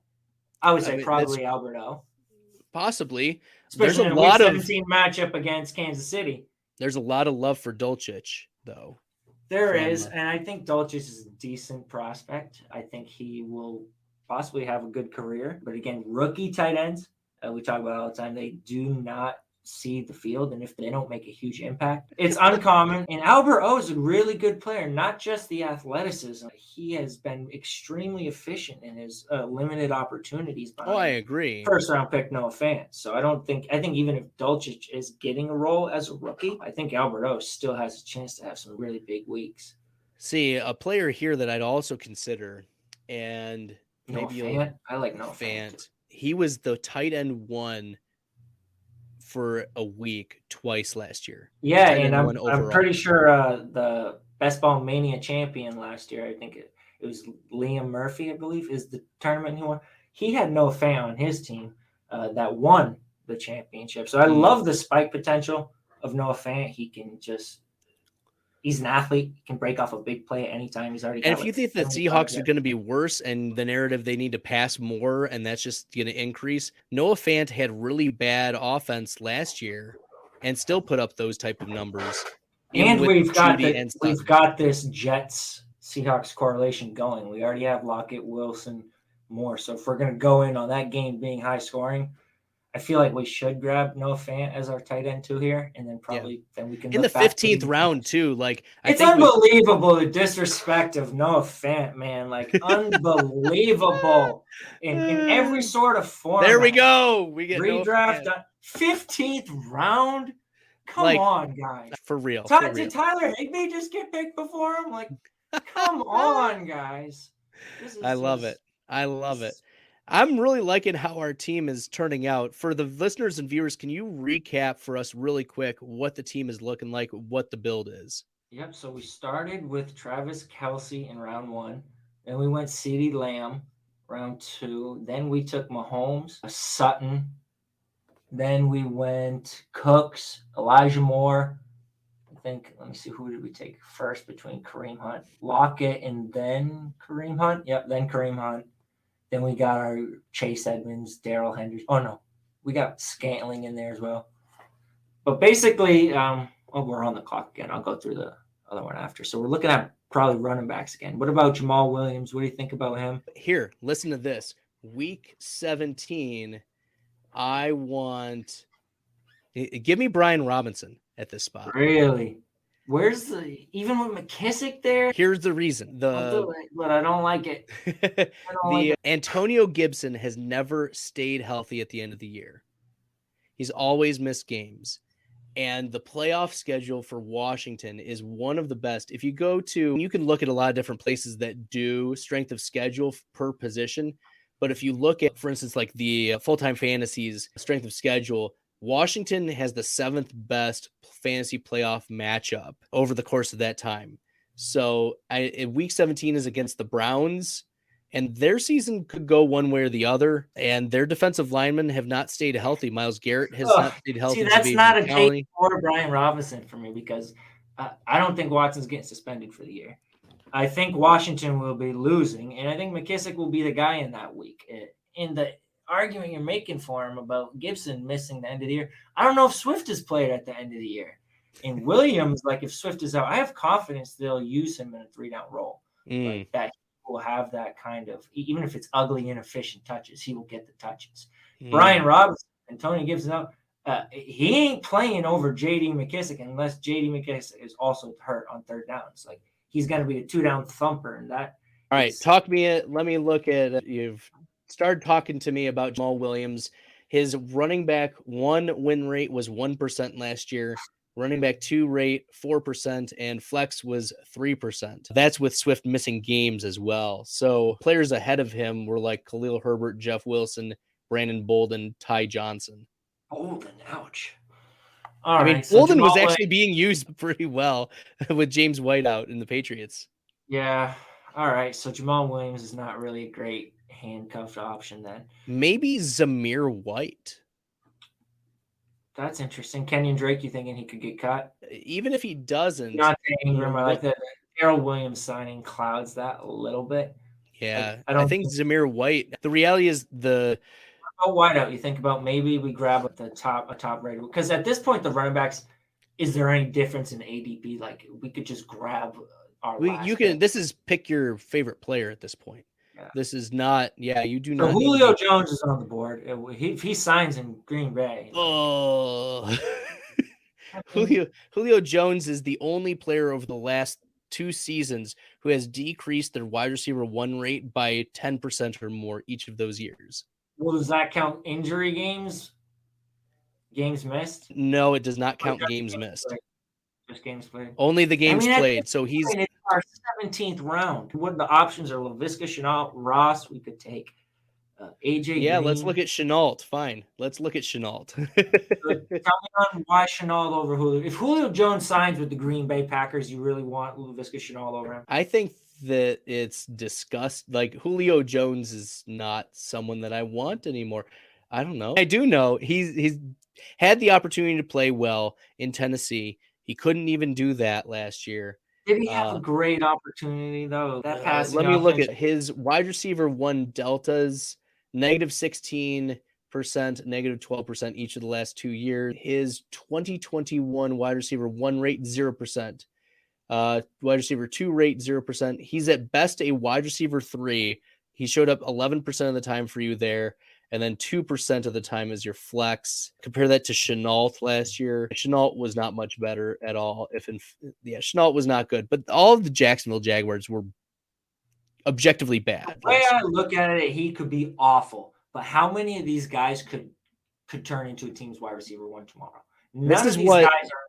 I would say probably Albert O. Possibly. Especially in a Week 17 matchup against Kansas City. There's a lot of love for Dulcich, though. There is, and I think Dulcich is a decent prospect. I think he will possibly have a good career. But again, rookie tight ends, we talk about all the time, they do not see the field. And if they don't make a huge impact, it's uncommon. And Albert O is a really good player, not just the athleticism. He has been extremely efficient in his limited opportunities. I agree. First round pick, Noah Fant. So I think even if Dulcich is getting a role as a rookie, I think Albert O still has a chance to have some really big weeks. See, a player here that I'd also consider, and maybe I like Noah Fant. He was the tight end 1 for a week twice last year. Yeah, and I'm pretty sure the Bestball Mania champion last year, I think it was Liam Murphy, I believe, is the tournament he won. He had Noah Fant on his team that won the championship. So I love the spike potential of Noah Fant. He's an athlete. He can break off a big play at any time. He's already. And if you think the Seahawks are going to be worse and the narrative they need to pass more and that's just going to increase, Noah Fant had really bad offense last year and still put up those type of numbers. And we've got this Jets Seahawks correlation going. We already have Lockett, Wilson, Moore. So if we're going to go in on that game being high scoring, I feel like we should grab Noah Fant as our tight end 2 here, and then then we can in the 15th round too. Like it's unbelievable the disrespect of Noah Fant, man. Like unbelievable in every sort of form. There we go. We get redraft 15th round. Come on, guys. For real. Did Tyler Higbee just get picked before him? Like, come on, guys. I is love it. just I love it. this. I'm really liking how our team is turning out. For the listeners and viewers, can you recap for us really quick what the team is looking like, what the build is? Yep. So we started with Travis Kelsey in round one. Then we went CeeDee Lamb round two. Then we took Mahomes, Sutton. Then we went Cooks, Elijah Moore. I think, let me see, who did we take first between Kareem Hunt, Lockett, and then Kareem Hunt? Yep, then Kareem Hunt. Then we got our Chase Edmonds, Daryl Henderson. Oh, no, we got Scantling in there as well. But basically, we're on the clock again. I'll go through the other one after. So we're looking at probably running backs again. What about Jamal Williams? What do you think about him? Here, listen to this. Week 17, I want give me Brian Robinson at this spot. Really? Where's the even with McKissick there? Here's the reason. I'll do it, but I don't like it. I don't like The it. Antonio Gibson has never stayed healthy at the end of the year. He's always missed games. And the playoff schedule for Washington is one of the best. If you go to, you can look at a lot of different places that do strength of schedule per position. But if you look at, for instance, like the full-time fantasies strength of schedule, Washington has the 7th best fantasy playoff matchup over the course of that time. So week 17 is against the Browns, and their season could go one way or the other. And their defensive linemen have not stayed healthy. Myles Garrett has not stayed See, healthy. that's Jadeveon not a case Clowney. for Brian Robinson for me because I don't think Watson's getting suspended for the year. I think Washington will be losing, and I think McKissick will be the guy in that week. In the argument you're making for him about Gibson missing the end of the year, I don't know if Swift has played at the end of the year. And Williams, like if Swift is out, I have confidence they'll use him in a 3-down role. Like that he will have that kind of, even if it's ugly, inefficient touches, he will get the touches. Brian Robinson and Tony Gibson out. He ain't playing over J.D. McKissick unless J.D. McKissick is also hurt on 3rd downs. Like he's going to be a 2-down thumper, and that. All right, let me look at. You've started talking to me about Jamal Williams. His running back 1 win rate was 1% last year. Running back 2 rate 4%, and flex was 3%. That's with Swift missing games as well. So players ahead of him were like Khalil Herbert, Jeff Wilson, Brandon Bolden, Ty Johnson. Bolden, ouch. All right, so Bolden was actually being used pretty well with James White out in the Patriots. Yeah. All right. So Jamal Williams is not really a great handcuffed option then. Maybe Zamir White. That's interesting. Kenyon Drake, you thinking he could get cut? Even if he doesn't. Not Ingram, I like that. Harold Williams signing clouds that a little bit. Yeah, I think Zamir White. The reality is wideout. You think about maybe we grab a top rated because at this point the running backs. Is there any difference in ADP? Like we could just grab our. This is pick your favorite player at this point. Yeah. This is not. Yeah, you do not. Julio Jones is on the board. If he signs in Green Bay. Oh. Julio Jones is the only player over the last 2 seasons who has decreased their wide receiver 1 rate by 10% or more each of those years. Well, does that count injury games? Games missed? No, it does not count games missed. Just games played. Only the games played. So he's our 17th round. What the options are? Laviska, Shenault, Ross. We could take AJ. Yeah, Green. Let's look at Shenault. Fine, let's look at Shenault. Tell me on why Shenault over Julio. If Julio Jones signs with the Green Bay Packers, you really want Laviska Shenault over him? I think that it's disgust. Like Julio Jones is not someone that I want anymore. I don't know. I do know he's had the opportunity to play well in Tennessee. He couldn't even do that last year. Did he have a great opportunity though? That passing. Let me look at his wide receiver 1 deltas, -16%, -12% each of the last 2 years. His 2021 wide receiver 1 rate 0%. Wide receiver 2 rate 0%. He's at best a wide receiver 3. He showed up 11% of the time for you there. And then 2% of the time is your flex. Compare that to Shenault last year. Shenault was not much better at all. Shenault was not good. But all of the Jacksonville Jaguars were objectively bad. The way I look at it, he could be awful. But how many of these guys could turn into a team's wide receiver 1 tomorrow? None of these guys are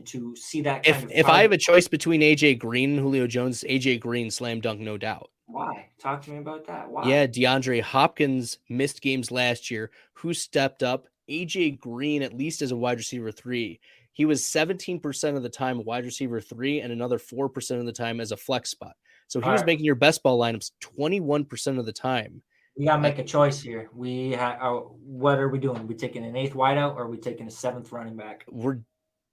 to see that kind of If I have target. a choice between AJ Green and Julio Jones, AJ Green slam dunk, no doubt. Why? Talk to me about that. Why? Yeah, DeAndre Hopkins missed games last year. Who stepped up? AJ Green, at least as a wide receiver 3. He was 17% of the time a wide receiver 3 and another 4% of the time as a flex spot. So he All was right. making your best ball lineups 21% of the time. We gotta make a choice here. What are we doing? Are we taking an 8th wideout or are we taking a 7th running back? We're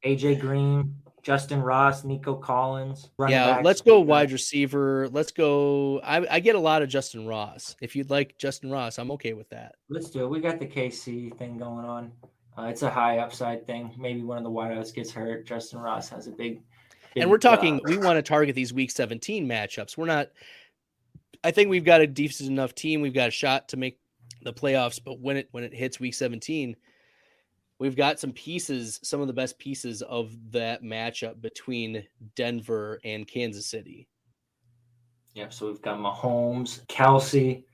AJ Green, Justin Ross, Nico Collins, running backs. let's go wide receiver. Let's go. I get a lot of Justin Ross. If you'd like Justin Ross, I'm okay with that. Let's do it. We got the KC thing going on. It's a high upside thing. Maybe one of the wideouts gets hurt. Justin Ross has a big and we're talking, we want to target these week 17 matchups. We're not, I think we've got a decent enough team. We've got a shot to make the playoffs, but when it hits week 17, we've got some pieces, some of the best pieces of that matchup between Denver and Kansas City. Yeah, so we've got Mahomes, Kelsey,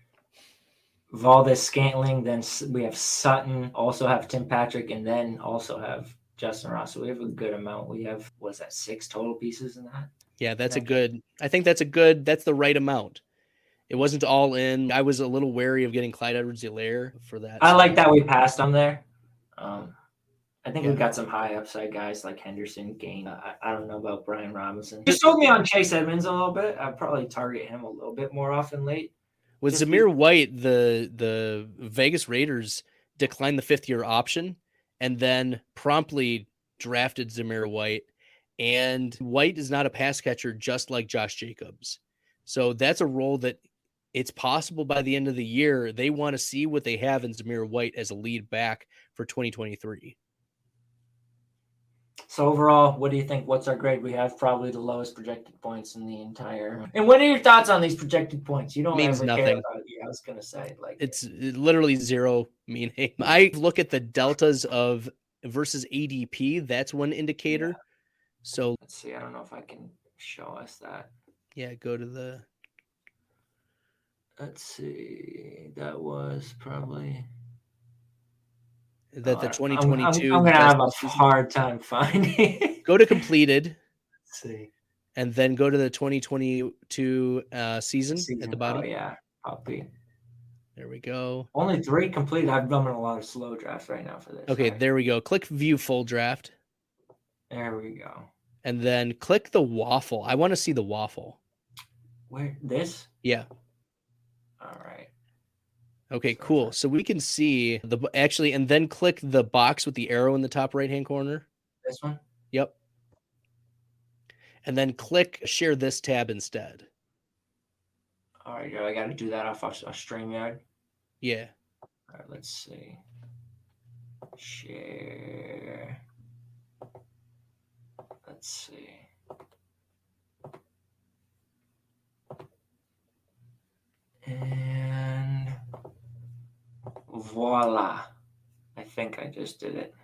Valdez-Scantling, then we have Sutton, also have Tim Patrick, and then also have Justin Ross. So we have a good amount. We have, what is that, 6 total pieces in that? Yeah, that's I think that's the right amount. It wasn't all in. I was a little wary of getting Clyde Edwards-Helaire for that. I like that we passed on there. I think we've got some high upside guys like Henderson, Gain. I don't know about Brian Robinson. You sold me on Chase Edmonds a little bit. I'd probably target him a little bit more often late. With Zamir White, the Vegas Raiders declined the 5th-year option and then promptly drafted Zamir White. And White is not a pass catcher just like Josh Jacobs. So that's a role that it's possible by the end of the year they want to see what they have in Zamir White as a lead back for 2023. So overall, what do you think? What's our grade? We have probably the lowest projected points in the entire. And what are your thoughts on these projected points? You don't means ever nothing. Care about it. Yeah, I was gonna say it's literally zero meaning. I look at the deltas of versus ADP. That's one indicator. Yeah. So let's see. I don't know if I can show us that. Yeah, go to the. Let's see. That was probably. That the 2022. I'm gonna have a hard time finding. Go to completed. Let's see. And then go to the 2022 season at the bottom. Oh yeah, Puppy. There we go. Only 3 completed. I've done a lot of slow drafts right now for this. Okay, there we go. Click view full draft. There we go. And then click the waffle. I want to see the waffle. Where this? Yeah. All right. Okay, cool. So we can see and then click the box with the arrow in the top right-hand corner. This one? Yep. And then click share this tab instead. All right, I got to do that off a StreamYard. Yeah. All right, let's see. Share. Let's see. And voila. I think I just did it.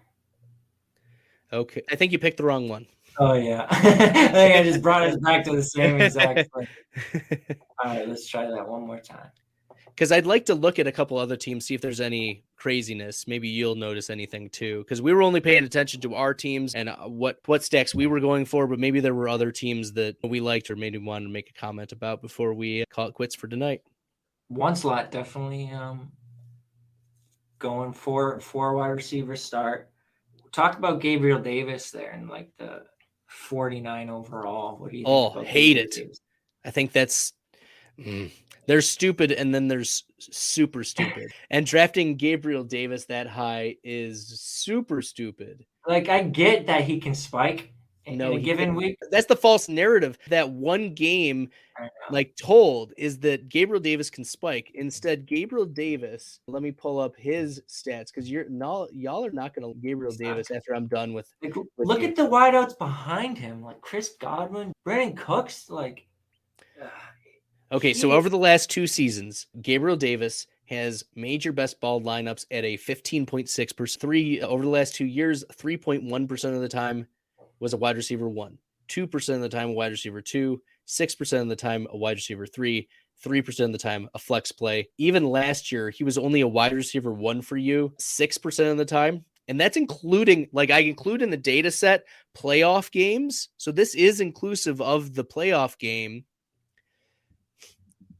Okay. I think you picked the wrong one. Oh, yeah. I think I just brought us back to the same exact thing. All right, let's try that one more time. Because I'd like to look at a couple other teams, see if there's any craziness. Maybe you'll notice anything too. Because we were only paying attention to our teams and what stacks we were going for, but maybe there were other teams that we liked or maybe wanted to make a comment about before we call it quits for tonight. One slot definitely going for 4 wide receiver start. Talk about Gabriel Davis there and like the 49 overall. What do you think about hate Gabriel it. Davis? I think that's there's stupid and then there's super stupid. And drafting Gabriel Davis that high is super stupid. Like I get that he can spike in a given week. That's the false narrative that one game told is that Gabriel Davis can spike. Instead, Gabriel Davis, let me pull up his stats because y'all are not going to Gabriel Davis after I'm done with. Look at the wideouts behind him, like Chris Godwin, Brandon Cooks, like. Okay, so over the last 2 seasons, Gabriel Davis has made your best ball lineups at a 15.6%. Over the last 2 years, 3.1% of the time was a wide receiver 1, 2% of the time a wide receiver 2, 6% of the time a wide receiver 3, 3% of the time a flex play. Even last year, he was only a wide receiver 1 for you 6% of the time. And that's including, like, I include in the data set playoff games. So this is inclusive of the playoff game.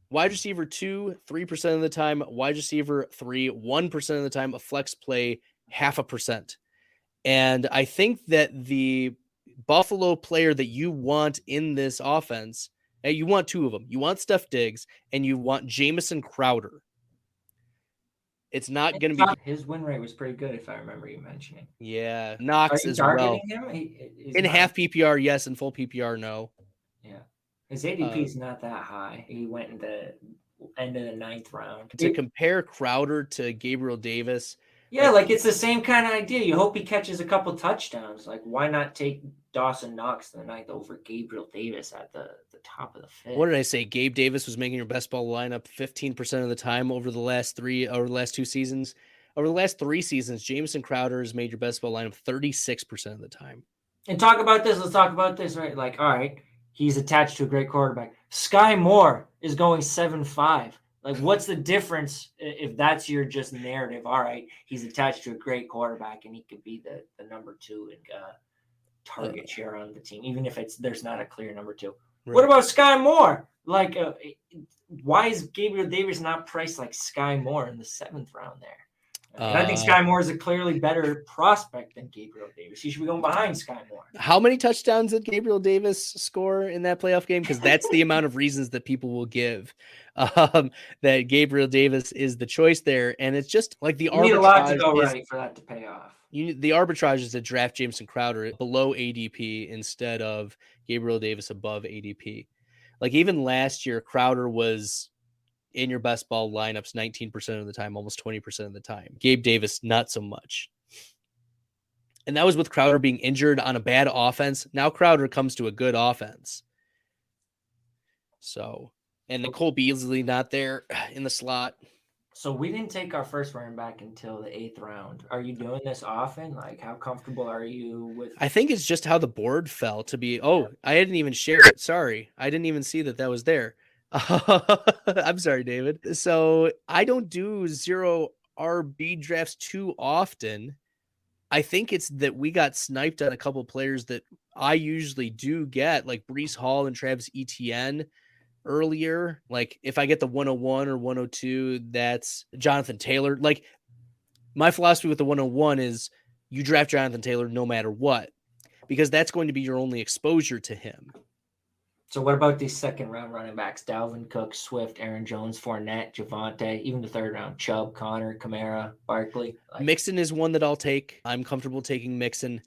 Wide receiver 2, 3% of the time. Wide receiver 3, 1% of the time. A flex play, 0.5%. And I think that the Buffalo player that you want in this offense, you want two of them. You want Steph Diggs and you want Jamison Crowder. It's not going to be his win rate was pretty good, if I remember you mentioning. Yeah, Are Knox you as well. targeting him? He's In not, half PPR, yes. In full PPR, no. yeah. His ADP is not that high. He went in the end of the 9th round. To compare Crowder to Gabriel Davis, Yeah, like it's the same kind of idea. You hope he catches a couple touchdowns. Like, why not take Dawson Knox in the 9th over Gabriel Davis at the top of the 5th? what did I say? Gabe Davis was making your best ball lineup 15% of the time over the last 2 seasons. Over the last 3 seasons, Jamison Crowder has made your best ball lineup 36% of the time. And talk about this. Let's talk about this, right? Like, all right, he's attached to a great quarterback. Sky Moore is going 7.5. Like, what's the difference if that's your just narrative? All right, he's attached to a great quarterback, and he could be the number 2 in target share on the team, even if there's not a clear number 2. Right. What about Sky Moore? Like, why is Gabriel Davis not priced like Sky Moore in the 7th round there? And I think Sky Moore is a clearly better prospect than Gabriel Davis. He should be going behind Sky Moore. How many touchdowns did Gabriel Davis score in that playoff game? Because that's the amount of reasons that people will give that Gabriel Davis is the choice there. And it's just like the arbitrage. You need a lot to go right for that to pay off. The arbitrage is to draft Jamison Crowder below ADP instead of Gabriel Davis above ADP. Like even last year, Crowder was in your best ball lineups 19% of the time, almost 20% of the time. Gabe Davis, not so much. And that was with Crowder being injured on a bad offense. Now Crowder comes to a good offense. So, and Nicole Beasley not there in the slot. So we didn't take our first running back until the 8th round. Are you doing this often? Like, how comfortable are you with? I think it's just how the board fell to be. Oh, I didn't even share it. Sorry. I didn't even see that was there. I'm sorry, David. So I don't do 0 RB drafts too often. I think it's that we got sniped on a couple players that I usually do get, like Breece Hall and Travis Etienne earlier. Like if I get the 101 or 102, that's Jonathan Taylor. Like my philosophy with the 101 is you draft Jonathan Taylor no matter what, because that's going to be your only exposure to him. So what about these 2nd round running backs? Dalvin Cook, Swift, Aaron Jones, Fournette, Javonte, even the 3rd round, Chubb, Connor, Kamara, Barkley. Mixon is one that I'll take. I'm comfortable taking Mixon.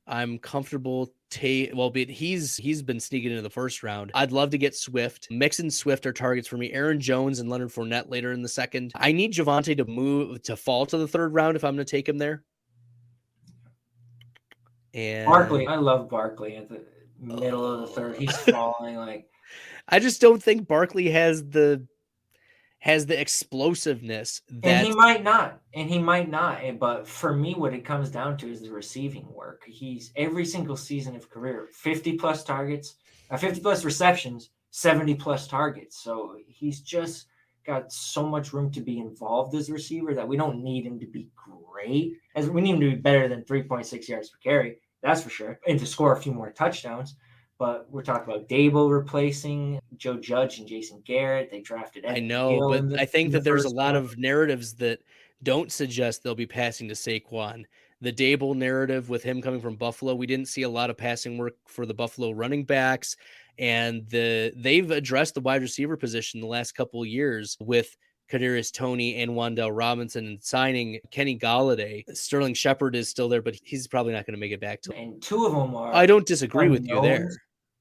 I'm comfortable but he's been sneaking into the 1st round. I'd love to get Swift. Mixon, Swift are targets for me. Aaron Jones and Leonard Fournette later in the 2nd. I need Javonte to fall to the 3rd round if I'm going to take him there. And Barkley, I love Barkley at the middle of the 3rd. He's falling like. I just don't think Barkley has the explosiveness that, and he might not. But for me, what it comes down to is the receiving work. He's every single season of career, 50 plus targets, 50 plus receptions, 70 plus targets. So he's just got so much room to be involved as a receiver that we don't need him to be great. As we need him to be better than 3.6 yards per carry. That's for sure. And to score a few more touchdowns. But we're talking about Dable replacing Joe Judge and Jason Garrett. They drafted Evan I know, Neal but I think that there's a lot of narratives that don't suggest they'll be passing to Saquon. The Dable narrative with him coming from Buffalo, we didn't see a lot of passing work for the Buffalo running backs. And they've addressed the wide receiver position the last couple of years with Kadarius Toney and Wan'Dale Robinson and signing Kenny Golladay. Sterling Shepard is still there, but he's probably not going to make it back to. And 2 of them are. I don't disagree with you there.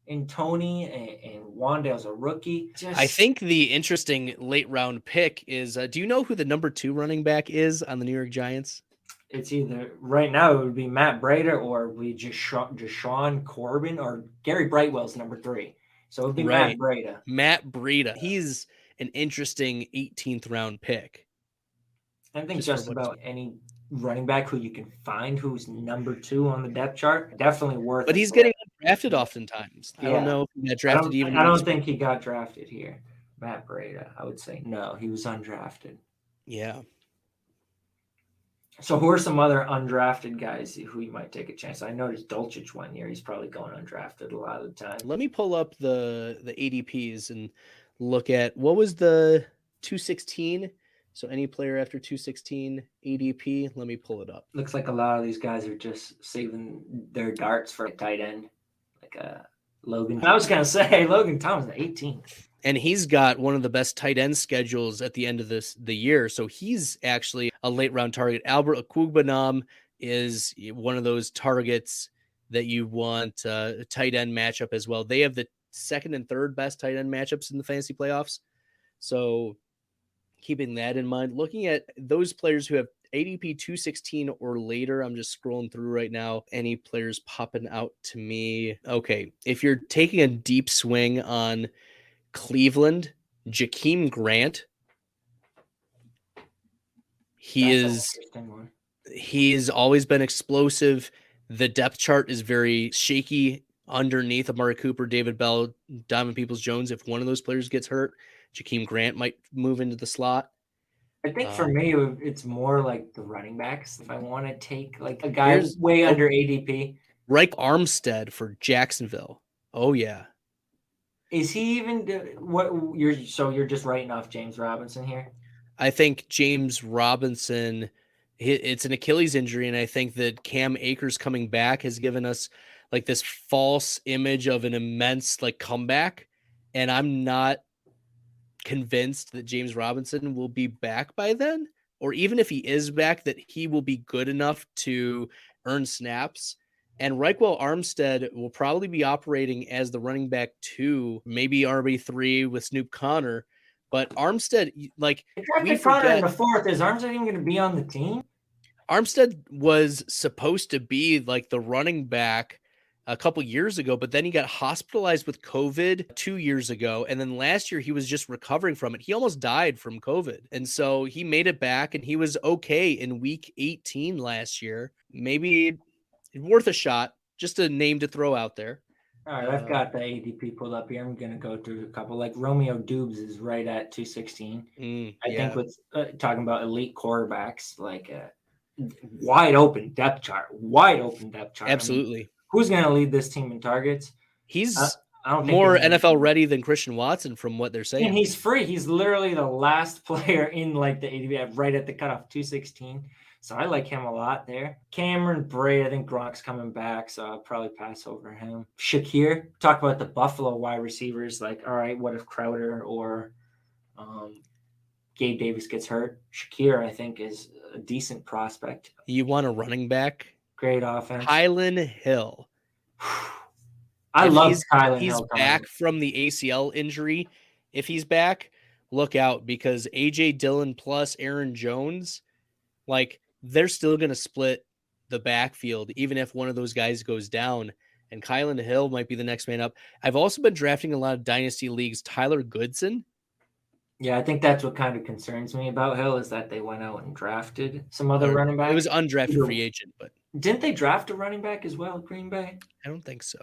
And Toney and Wan'Dale's a rookie. I think the interesting late round pick is, do you know who the number 2 running back is on the New York Giants? It's either right now it would be Matt Breida or we just Deshaun Corbin or Gary Brightwell's number 3. So it would be Matt Breida. Matt Breida. He's an interesting 18th round pick. I think just about any running back who you can find who's number 2 on the depth chart, definitely worth it. But he's getting drafted oftentimes. I don't know if he got drafted even. I don't think he got drafted here. Matt Breida, I would say no, he was undrafted. Yeah. So who are some other undrafted guys who you might take a chance? I noticed Dolchich 1 year. He's probably going undrafted a lot of the time. Let me pull up the ADPs and look at what was the 216. So any player after 216 ADP, let me pull it up. Looks like a lot of these guys are just saving their darts for a tight end, like Logan. I was gonna say Logan Thomas, 18th. And he's got one of the best tight end schedules at the end of the year. So he's actually a late round target. Albert Okwuegbunam is one of those targets that you want a tight end matchup as well. They have the second and third best tight end matchups in the fantasy playoffs. So keeping that in mind, looking at those players who have ADP 216 or later, I'm just scrolling through right now. Any players popping out to me? Okay. If you're taking a deep swing on Cleveland, Jakeem Grant. He's always been explosive. The depth chart is very shaky underneath Amari Cooper, David Bell, Donovan Peoples-Jones. If one of those players gets hurt, Jakeem Grant might move into the slot. I think for me, it's more like the running backs. If I want to take like a guy way under ADP. Reich Armstead for Jacksonville. Oh, yeah. Is he even you're just writing off James Robinson here? I think James Robinson, it's an Achilles injury, and I think that Cam Akers coming back has given us like this false image of an immense like comeback, and I'm not convinced that James Robinson will be back by then, or even if he is back, that he will be good enough to earn snaps. And Reichwell Armstead will probably be operating as the running back 2, maybe RB3 with Snoop Connor. But Armstead, like, we forget in the 4th. Is Armstead even going to be on the team? Armstead was supposed to be like the running back a couple years ago, but then he got hospitalized with COVID 2 years ago. And then last year he was just recovering from it. He almost died from COVID. And so he made it back and he was okay in week 18 last year. Maybe worth a shot, just a name to throw out there. All right, I've got the ADP pulled up here. I'm going to go through a couple. Like Romeo Dubes is right at 216. I think with talking about elite quarterbacks, like wide open depth chart. Absolutely. I mean, who's going to lead this team in targets? He's more NFL ready than Christian Watson from what they're saying. And he's free. He's literally the last player in like the ADP right at the cutoff, 216. So I like him a lot there. Cameron Brate, I think Gronk's coming back, so I'll probably pass over him. Shakir, talk about the Buffalo wide receivers. Like, all right, what if Crowder or Gabe Davis gets hurt? Shakir, I think, is a decent prospect. You want a running back? Great offense. Kylan Hill. I love Kylan Hill. He's back from the ACL injury. If he's back, look out, because A.J. Dillon plus Aaron Jones, like, they're still going to split the backfield, even if one of those guys goes down. And Kylan Hill might be the next man up. I've also been drafting a lot of dynasty leagues. Tyler Goodson. Yeah, I think that's what kind of concerns me about Hill, is that they went out and drafted some other running back. It was undrafted free agent, but didn't they draft a running back as well, Green Bay? I don't think so.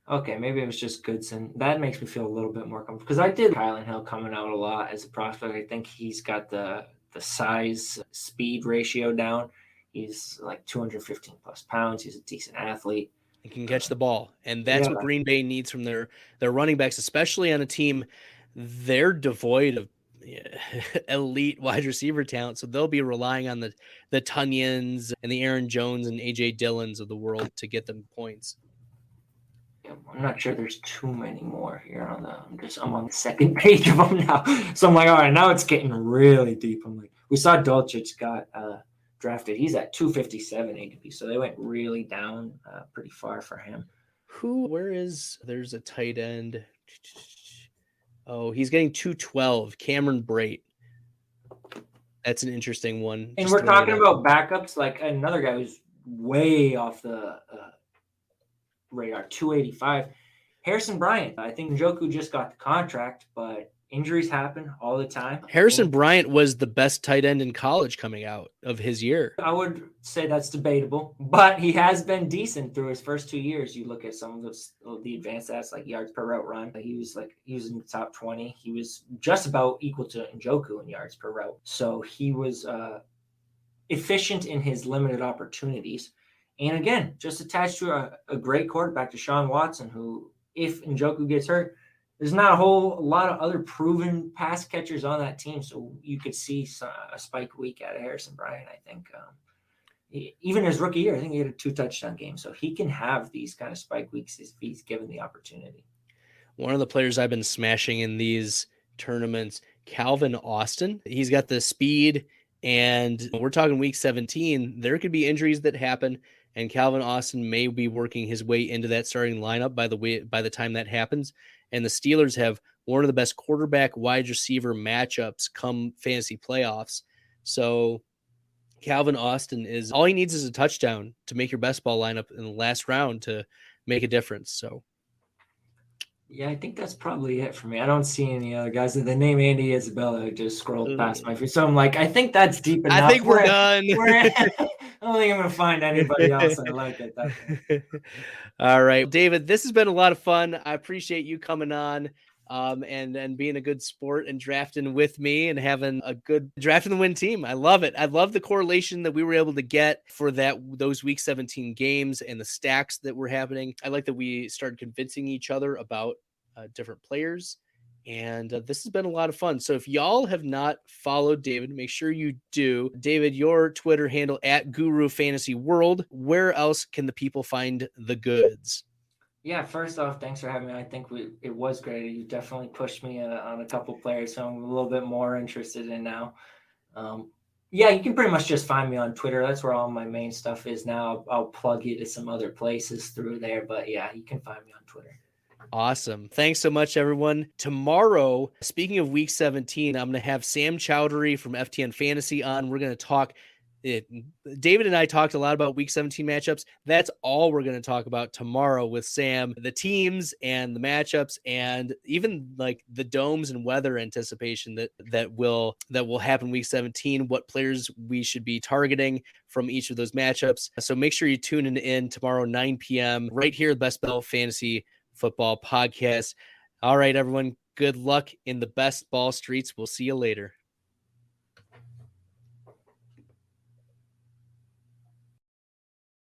Okay, maybe it was just Goodson. That makes me feel a little bit more comfortable, because I did Kylan Hill coming out a lot as a prospect. I think he's got the size speed ratio down. He's like 215 plus pounds. He's a decent athlete. He can catch the ball. And that's what Green Bay needs from their running backs, especially on a team. They're devoid of elite wide receiver talent. So they'll be relying on the Tunyons and the Aaron Jones and A.J. Dillons of the world to get them points. I'm not sure there's too many more here on I'm on the second page of them now. So I'm like, all right, now it's getting really deep. I'm like, we saw Dolchich got drafted. He's at 257 ADP. So they went really down pretty far for him. There's a tight end. Oh, he's getting 212. Cameron Brate. That's an interesting one. And we're talking about backups, like another guy who's way off the radar, 285. Harrison Bryant. I think Njoku just got the contract, but injuries happen all the time. Harrison Bryant was the best tight end in college coming out of his year. I would say that's debatable, but he has been decent through his first 2 years. You look at some of the advanced stats, like yards per route run. He was in the top 20. He was just about equal to Njoku in yards per route. So he was efficient in his limited opportunities. And again, just attached to a great quarterback, Deshaun Watson, who, if Njoku gets hurt, there's not a lot of other proven pass catchers on that team. So you could see a spike week out of Harrison Bryant, I think. Even his rookie year, I think he had a 2-touchdown game. So he can have these kind of spike weeks if he's given the opportunity. One of the players I've been smashing in these tournaments, Calvin Austin. He's got the speed, and we're talking week 17. There could be injuries that happen, and Calvin Austin may be working his way into that starting lineup by the time that happens. And the Steelers have one of the best quarterback wide receiver matchups come fantasy playoffs. So Calvin Austin is all he needs is a touchdown to make your best ball lineup in the last round to make a difference. So yeah, I think that's probably it for me. I don't see any other guys. The name Andy Isabella just scrolled past my feed. So I'm like, I think that's deep enough. I think we're done. I don't think I'm going to find anybody else I like at that point. All right, David, this has been a lot of fun. I appreciate you coming on and being a good sport and drafting with me and having a good draft and the win team. I love it. I love the correlation that we were able to get for those week 17 games and the stacks that were happening. I like that we started convincing each other about different players. And this has been a lot of fun. So if y'all have not followed David, make sure you do. David, your Twitter handle at Guru Fantasy World. Where else can the people find the goods? Yeah, first off, thanks for having me. I think it was great. You definitely pushed me on a couple players, so I'm a little bit more interested in now. Yeah, you can pretty much just find me on Twitter. That's where all my main stuff is now. I'll plug you to some other places through there, but yeah, you can find me on Twitter. Awesome. Thanks so much, everyone. Tomorrow, speaking of week 17, I'm going to have Sam Chowdhury from FTN Fantasy on. We're going to talk. David and I talked a lot about week 17 matchups. That's all we're going to talk about tomorrow with Sam, the teams and the matchups, and even like the domes and weather anticipation that will happen week 17, what players we should be targeting from each of those matchups. So make sure you tune in tomorrow, 9 p.m. right here at Bestball Fantasy Football Podcast. All right, everyone. Good luck in the best ball streets. We'll see you later.